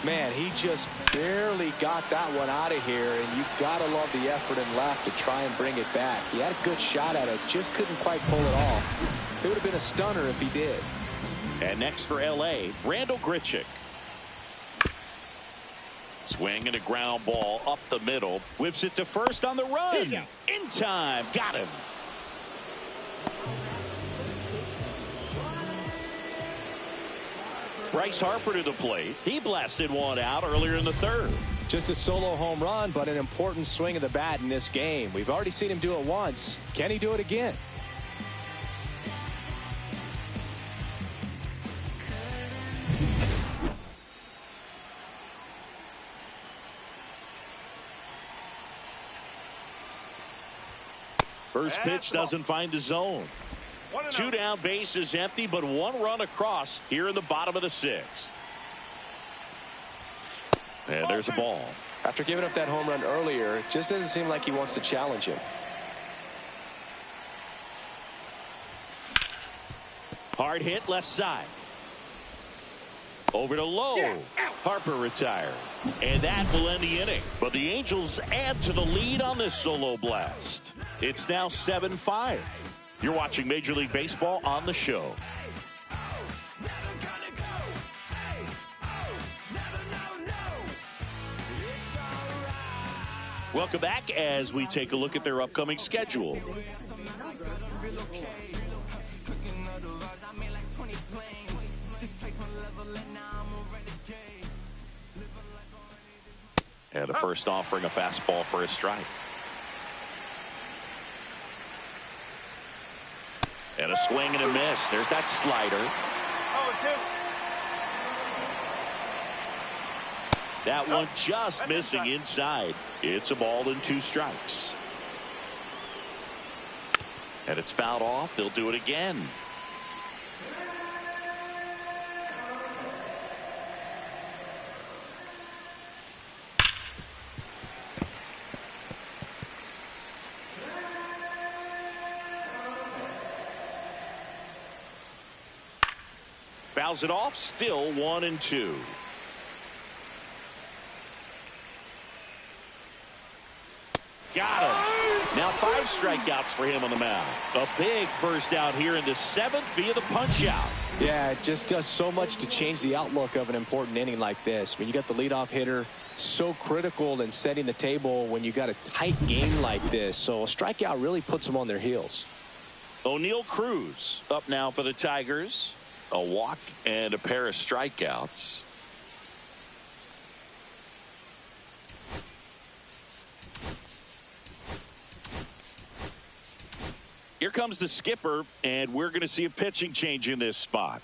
Man, he just barely got that one out of here, and you got to love the effort in left to try and bring it back. He had a good shot at it, just couldn't quite pull it off. It would have been a stunner if he did. And next for L.A., Randall Grichuk. Swing and a ground ball up the middle. Whips it to first on the run. In time. Got him. Bryce Harper to the plate. He blasted one out earlier in the third. Just a solo home run, but an important swing of the bat in this game. We've already seen him do it once. Can he do it again? First pitch doesn't find the zone. 2 down, bases empty, but 1 run across here in the bottom of the 6th. And there's a ball. After giving up that home run earlier, it just doesn't seem like he wants to challenge him. Hard hit left side. Over to Lowe. Harper retired. And that will end the inning. But the Angels add to the lead on this solo blast. It's now 7-5. You're watching Major League Baseball on the show. Welcome back as we take a look at their upcoming schedule. And the first offering a fastball for a strike. And a swing and a miss. There's that slider. That one just missing inside. It's a ball and 2 strikes. And it's fouled off. They'll do it again. Fouls it off, still 1-2. Got him. Now 5 strikeouts for him on the mound. A big first out here in the 7th via the punch out. Yeah, it just does so much to change the outlook of an important inning like this. When you got the leadoff hitter, so critical in setting the table when you got a tight game like this. So a strikeout really puts them on their heels. O'Neal Cruz up now for the Tigers. A walk and a pair of strikeouts. Here comes the skipper, and we're going to see a pitching change in this spot.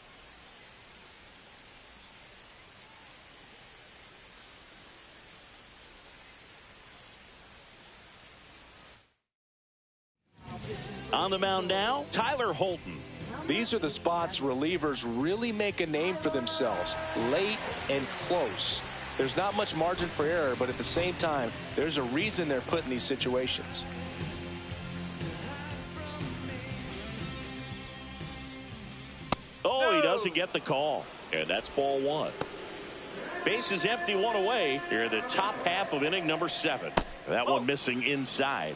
On the mound now, Tyler Holton. These are the spots relievers really make a name for themselves, late and close. There's not much margin for error, but at the same time, there's a reason they're put in these situations. Oh, he doesn't get the call, and that's ball 1. Bases empty, 1 away here in the top half of inning number 7. That one missing inside.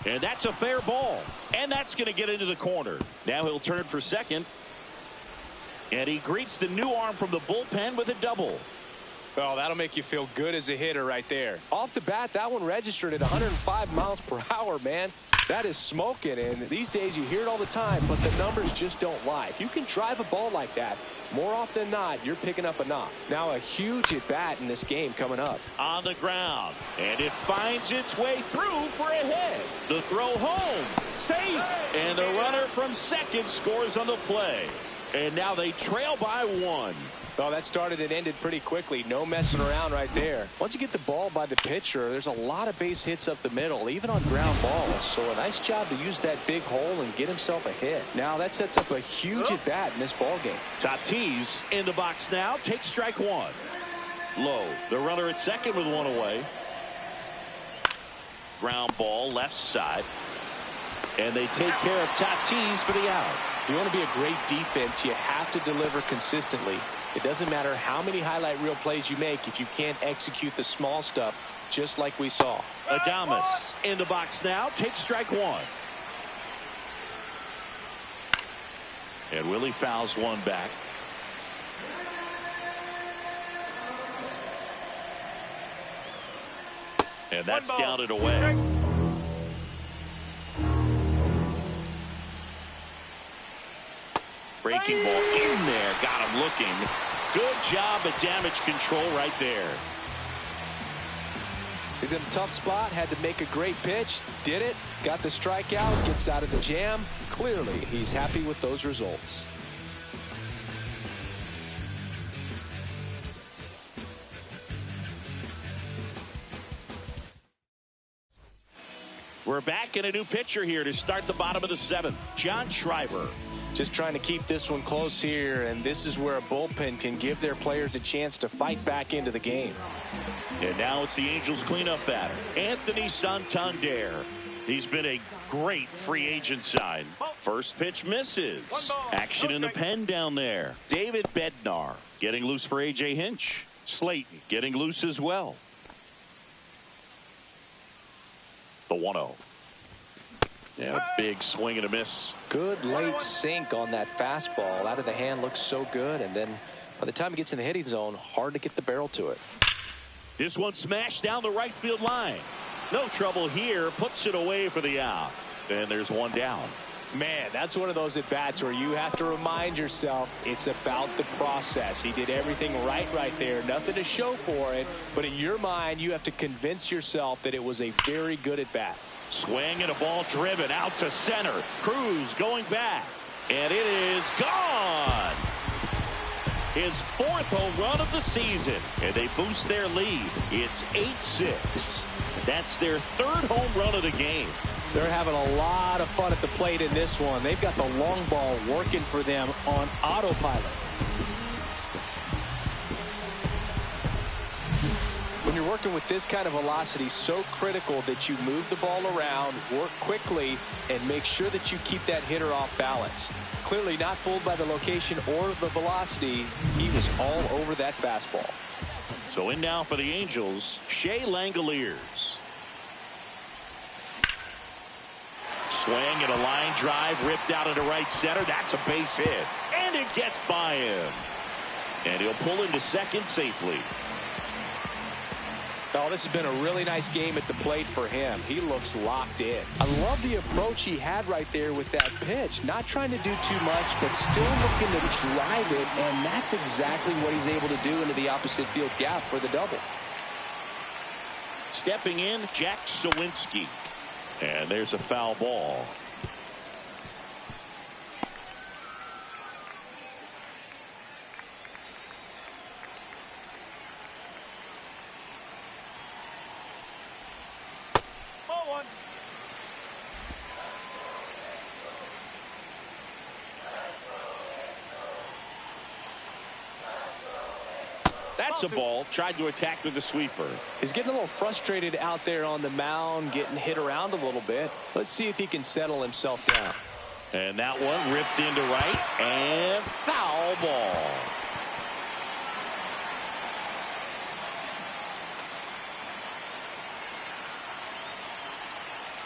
And that's a fair ball. And that's going to get into the corner. Now he'll turn for second. And he greets the new arm from the bullpen with a double. Oh, that'll make you feel good as a hitter right there. Off the bat, that one registered at 105 miles per hour, man. That is smoking, and these days you hear it all the time, but the numbers just don't lie. If you can drive a ball like that, more often than not, you're picking up a knock. Now a huge at-bat in this game coming up. On the ground, and it finds its way through for a hit. The throw home, safe, and the runner from second scores on the play. And now they trail by 1. Oh, that started and ended pretty quickly. No messing around right there. Once you get the ball by the pitcher, there's a lot of base hits up the middle, even on ground balls. So a nice job to use that big hole and get himself a hit. Now that sets up a huge at bat in this ball game. Tatis in the box now, takes strike 1. Low, the runner at second with 1 away. Ground ball left side. And they take care of Tatis for the out. You want to be a great defense, you have to deliver consistently. It doesn't matter how many highlight reel plays you make if you can't execute the small stuff, just like we saw. Adames in the box now, takes strike one. And Willie fouls one back. And that's down and away. Breaking ball in there. Got him looking. Good job at damage control right there. He's in a tough spot. Had to make a great pitch. Did it. Got the strikeout. Gets out of the jam. Clearly, he's happy with those results. We're back in a new pitcher here to start the bottom of the seventh. John Schreiber. Just trying to keep this one close here, and this is where a bullpen can give their players a chance to fight back into the game. And now it's the Angels cleanup batter, Anthony Santander. He's been a great free agent sign. First pitch misses. Action in the pen down there. David Bednar getting loose for A.J. Hinch. Slayton getting loose as well. The 1-0. Yeah, big swing and a miss. Good late sink on that fastball. Out of the hand, looks so good. And then by the time it gets in the hitting zone, hard to get the barrel to it. This one smashed down the right field line. No trouble here. Puts it away for the out. And there's one down. Man, that's one of those at-bats where you have to remind yourself it's about the process. He did everything right there. Nothing to show for it. But in your mind, you have to convince yourself that it was a very good at-bat. Swing and a ball driven out to center. Cruz going back. And it is gone. His fourth home run of the season. And they boost their lead. It's 8-6. That's their third home run of the game. They're having a lot of fun at the plate in this one. They've got the long ball working for them on autopilot. When you're working with this kind of velocity, so critical that you move the ball around, work quickly, and make sure that you keep that hitter off balance. Clearly not fooled by the location or the velocity. He was all over that fastball. So in now for the Angels, Shea Langoliers. Swing and a line drive ripped out into right center. That's a base hit. And it gets by him. And he'll pull into second safely. Oh, this has been a really nice game at the plate for him. He looks locked in. I love the approach he had right there with that pitch. Not trying to do too much, but still looking to drive it, and that's exactly what he's able to do into the opposite field gap for the double. Stepping in, Jack Sawinski. And there's a foul ball. That's a ball. Tried to attack with the sweeper. He's getting a little frustrated out there on the mound, getting hit around a little bit. Let's see if he can settle himself down. And that one ripped into right and foul ball.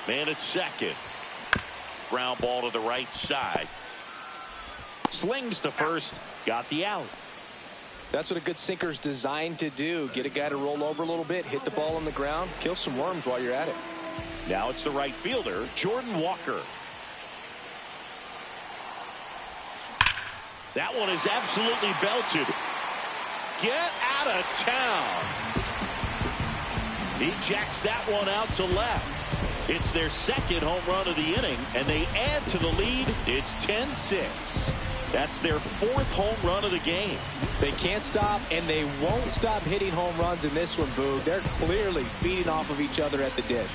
Man at second. Ground ball to the right side. Slings to first. Got the out. That's what a good sinker's designed to do. Get a guy to roll over a little bit, hit the ball on the ground, kill some worms while you're at it. Now it's the right fielder, Jordan Walker. That one is absolutely belted. Get out of town. He jacks that one out to left. It's their second home run of the inning, and they add to the lead. It's 10-6. That's their fourth home run of the game. They can't stop, and they won't stop hitting home runs in this one, Boog. They're clearly feeding off of each other at the dish.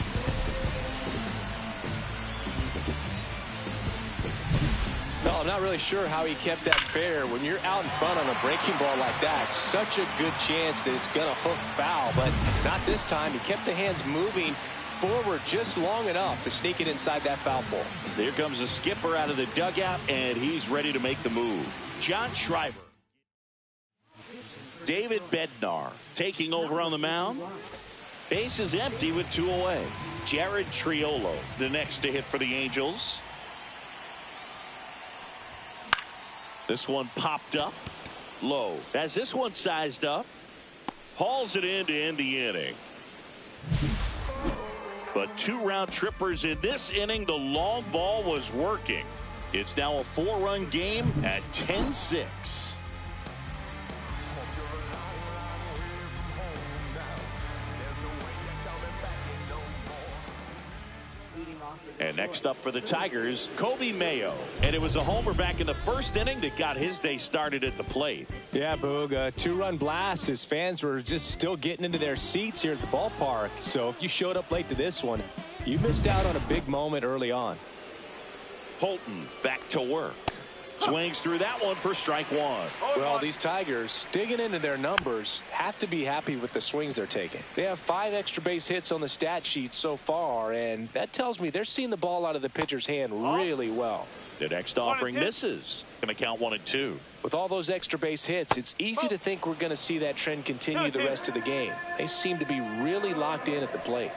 No, I'm not really sure how he kept that fair. When you're out in front on a breaking ball like that, such a good chance that it's going to hook foul, but not this time. He kept the hands moving, forward just long enough to sneak it inside that foul pole. There comes the skipper out of the dugout, and he's ready to make the move. John Schreiber. David Bednar taking over on the mound. Base is empty with 2 away. Jared Triolo, the next to hit for the Angels. This one popped up low. As this one sized up, hauls it in to end the inning. But 2 round trippers in this inning. The long ball was working. It's now a 4-run game at 10-6. And next up for the Tigers, Kobe Mayo. And it was a homer back in the first inning that got his day started at the plate. Yeah, Boog, a 2-run blast. His fans were just still getting into their seats here at the ballpark. So if you showed up late to this one, you missed out on a big moment early on. Holton back to work. Swings through that one for strike 1. Well, these Tigers, digging into their numbers, have to be happy with the swings they're taking. They have 5 extra base hits on the stat sheet so far, and that tells me they're seeing the ball out of the pitcher's hand really well. The next offering misses. Going to count 1-2. With all those extra base hits, it's easy to think we're going to see that trend continue the rest of the game. They seem to be really locked in at the plate.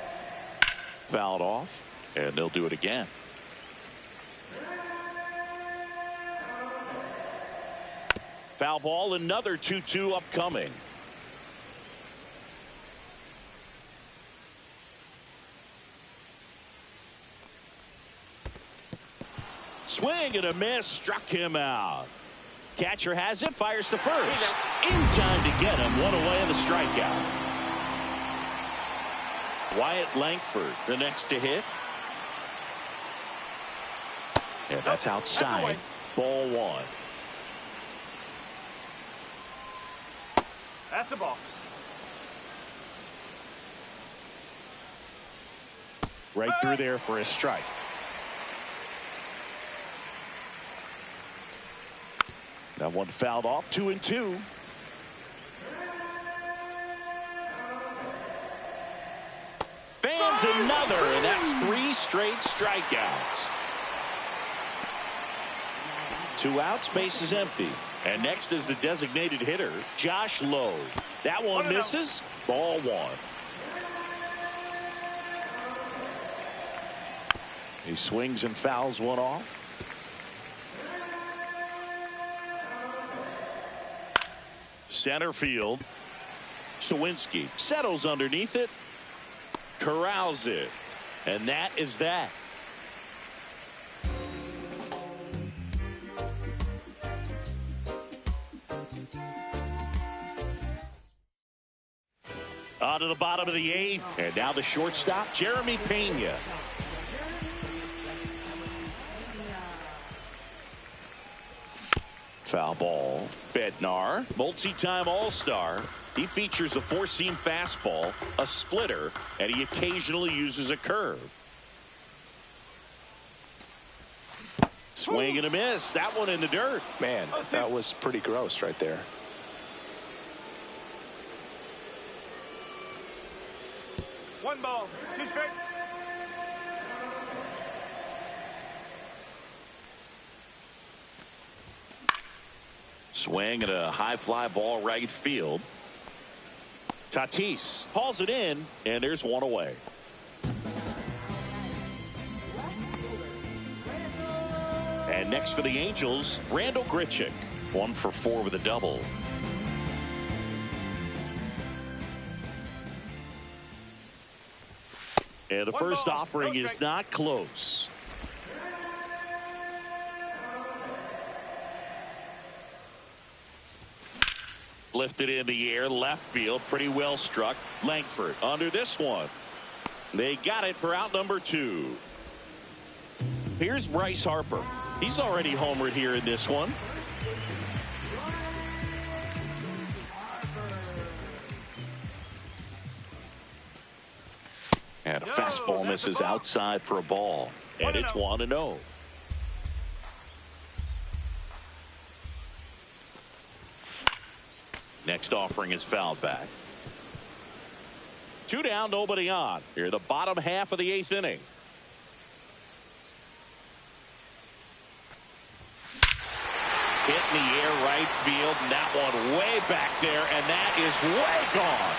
Fouled off, and they'll do it again. Foul ball, another 2-2 upcoming. Swing and a miss, struck him out. Catcher has it, fires to first. In time to get him, 1 away on the strikeout. Wyatt Langford, the next to hit. And that's outside. Ball 1. That's a ball. Right through there for a strike. That one fouled off, 2-2. Fans another, and that's 3 straight strikeouts. 2 outs, base is empty. And next is the designated hitter, Josh Lowe. That one misses. Ball 1. He swings and fouls one off. Center field. Sawinski settles underneath it. Corrals it. And that is that. On to the bottom of the 8th. And now the shortstop, Jeremy Pena. Foul ball. Bednar, multi-time All-Star. He features a 4-seam fastball, a splitter, and he occasionally uses a curve. Swing and a miss. That one in the dirt. Man, that was pretty gross right there. One ball, 2 straight. Swing and a high fly ball right field. Tatis hauls it in, and there's 1 away. And next for the Angels, Randall Grichuk. 1 for 4 with a double. And the first offering is not close. Lifted in the air, left field, pretty well struck. Langford under this one. They got it for out number 2. Here's Bryce Harper. He's already homered here in this one. And a fastball misses outside for a ball. And it's 1-0. Next offering is fouled back. 2 down, nobody on. Here, the bottom half of the 8th inning. Hit in the air, right field, and that one way back there, and that is way gone.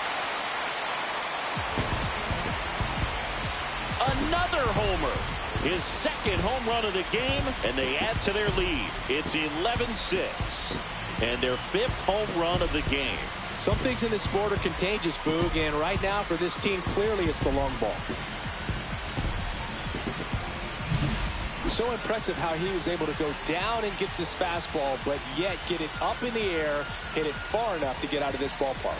Another homer. His second home run of the game, and they add to their lead. It's 11-6, and their 5th home run of the game. Some things in this sport are contagious, Boog, and right now for this team, clearly it's the long ball. So impressive how he was able to go down and get this fastball, but yet get it up in the air, hit it far enough to get out of this ballpark.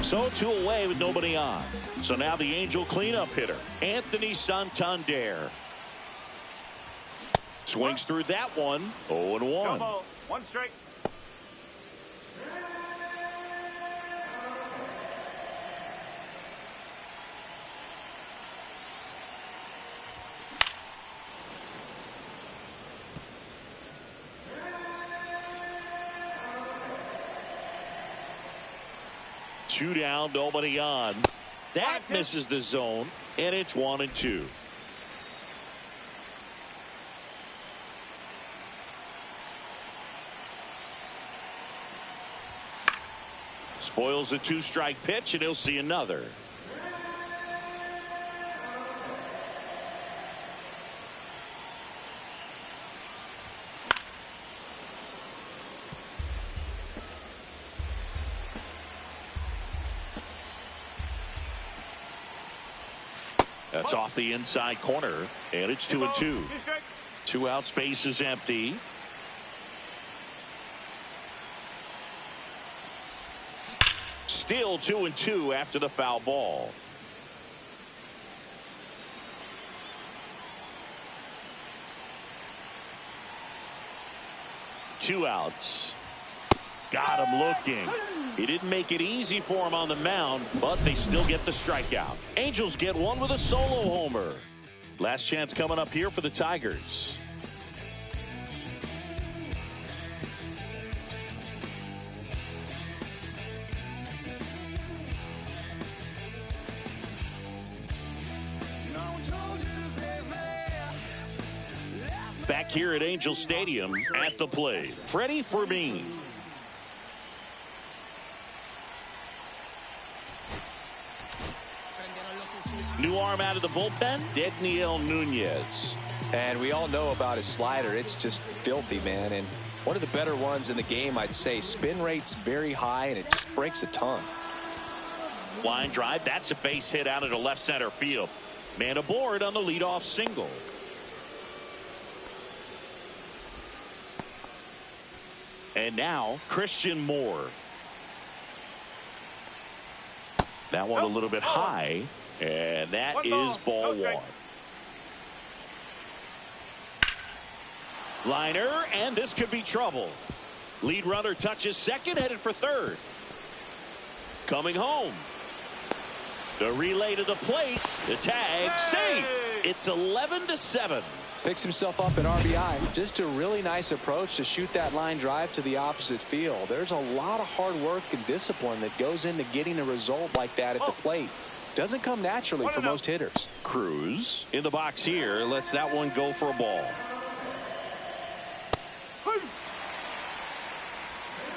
So 2 away with nobody on. So now the Angel cleanup hitter, Anthony Santander. Swings through that one. 0-1. No ball. 1 strike. Two down, nobody on. That misses the zone, and it's 1-2. Spoils a 2-strike pitch, and he'll see another. That's off the inside corner, and it's 2-2. 2 outs, base is empty. Still 2-2 after the foul ball. Two outs. Got him looking. He didn't make it easy for him on the mound, but they still get the strikeout. Angels get one with a solo homer. Last chance coming up here for the Tigers. Back here at Angel Stadium at the plate, Freddie Fermin. New arm out of the bullpen, Daniel Nunez. And we all know about his slider. It's just filthy, man. And one of the better ones in the game, I'd say. Spin rate's very high, and it just breaks a ton. Line drive. That's a base hit out into left center field. Man aboard on the leadoff single. And now Christian Moore. That one a little bit high. And that is ball one. Liner, and this could be trouble. Lead runner touches second, headed for third. Coming home. The relay to the plate. The tag, safe. It's 11-7. Picks himself up at RBI. Just a really nice approach to shoot that line drive to the opposite field. There's a lot of hard work and discipline that goes into getting a result like that at the plate. Doesn't come naturally for most hitters. Cruz in the box here. Lets that one go for a ball.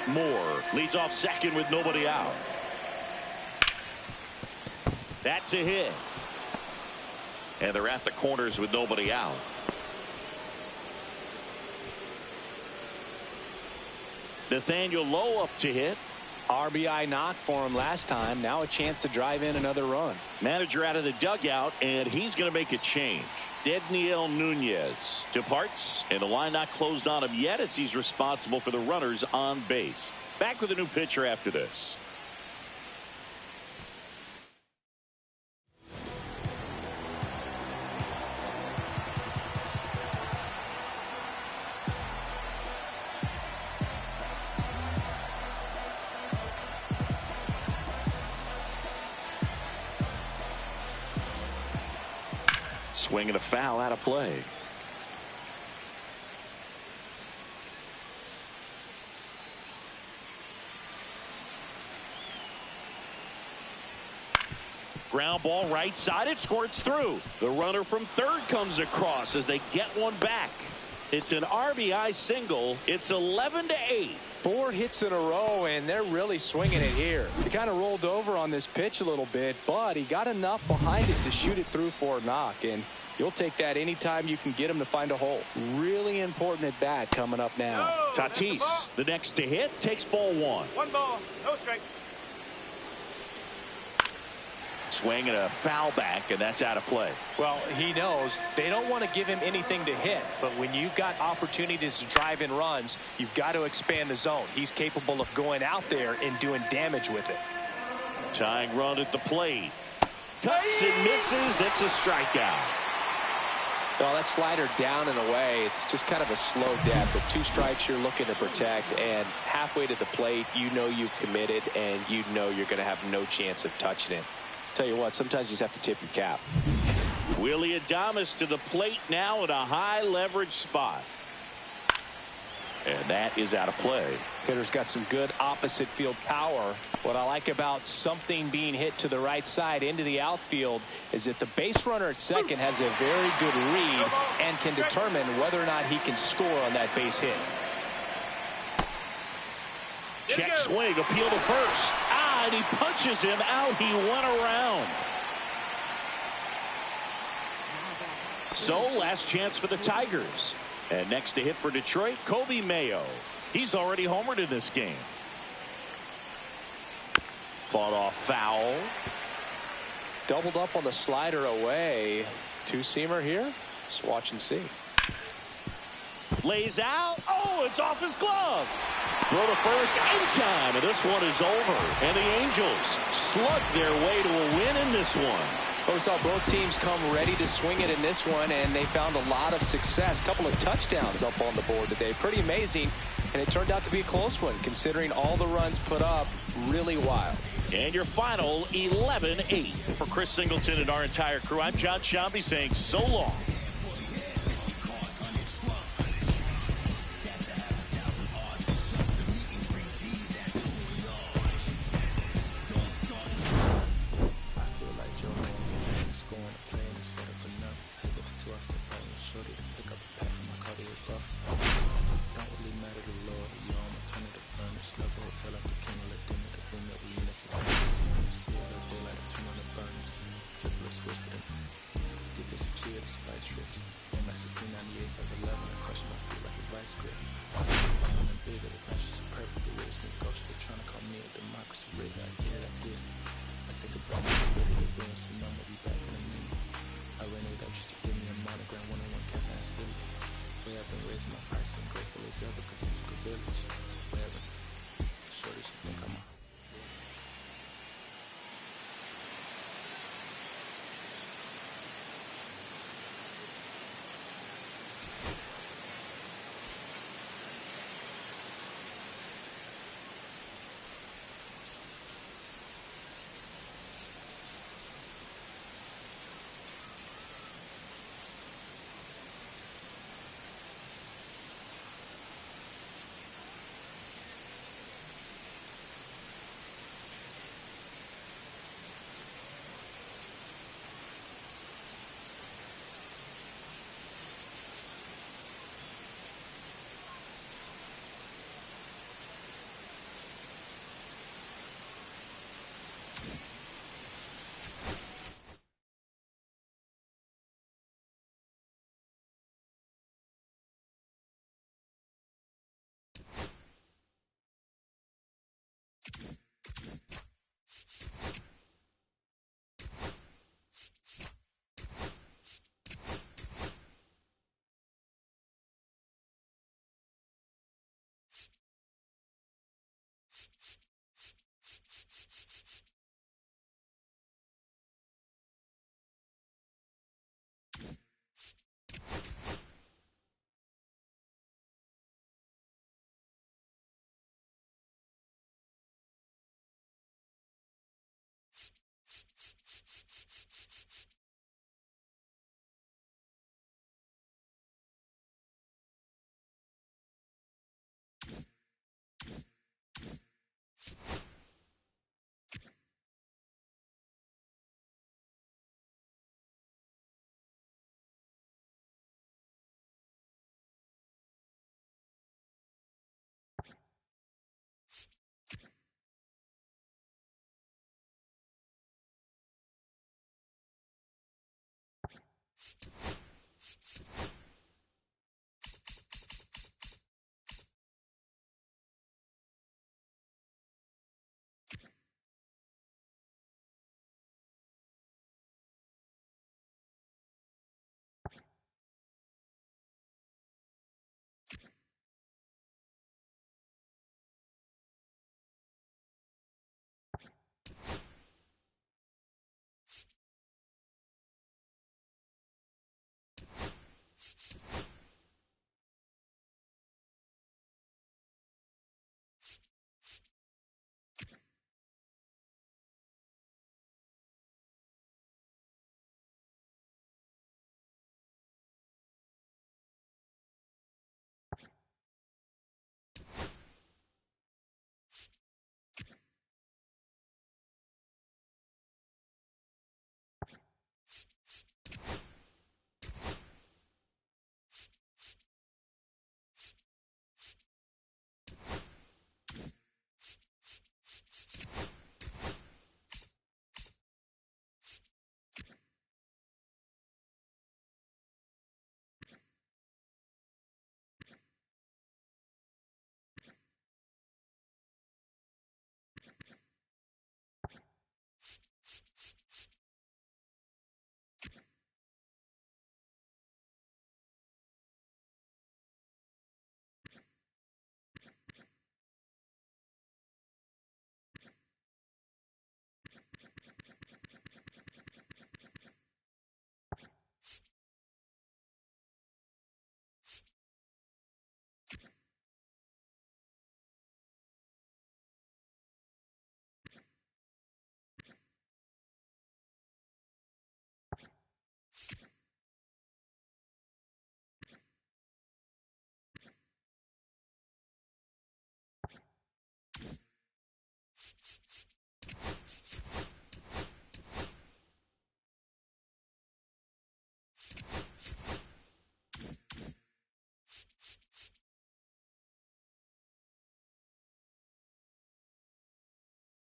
Moore leads off second with nobody out. That's a hit. And they're at the corners with nobody out. Nathaniel Lowe up to hit. RBI knock for him last time. Now a chance to drive in another run. Manager out of the dugout, and he's going to make a change. Daniel Nunez departs, and the line not closed on him yet as he's responsible for the runners on base. Back with a new pitcher after this. Swing and a foul out of play. Ground ball right side. It squirts through. The runner from third comes across as they get one back. It's an RBI single. It's 11-8. 4 hits in a row, and they're really swinging it here. He kind of rolled over on this pitch a little bit, but he got enough behind it to shoot it through for a knock, and you'll take that anytime you can get him to find a hole. Really important at bat coming up now. Tatis, the next to hit, takes ball 1. 1 ball, no strike. Swing and a foul back, and that's out of play. Well, he knows they don't want to give him anything to hit, but when you've got opportunities to drive in runs, you've got to expand the zone. He's capable of going out there and doing damage with it. Tying run at the plate. Cuts and misses. It's a strikeout. Well, that slider down and away, it's just kind of a slow death. With 2 strikes you're looking to protect, and halfway to the plate, you know you've committed, and you know you're going to have no chance of touching it. Tell you what, sometimes you just have to tip your cap. Willie Adames to the plate now at a high leverage spot. And that is out of play. Hitter's got some good opposite field power. What I like about something being hit to the right side into the outfield is that the base runner at second has a very good read and can determine whether or not he can score on that base hit. Check swing, appeal to first. And he punches him out. He went around. So last chance for the Tigers. And next to hit for Detroit, Kobe Mayo. He's already homered in this game. Fought off foul. Doubled up on the slider away. 2-seamer here. Just watch and see. Lays out. Oh, it's off his glove. Throw to first in time, and this one is over. And the Angels slug their way to a win in this one. Well, we saw both teams come ready to swing it in this one, and they found a lot of success. Couple of touchdowns up on the board today. Pretty amazing, and it turned out to be a close one, considering all the runs put up. Really wild. And your final 11-8. For Chris Singleton and our entire crew, I'm John Shambi saying so long.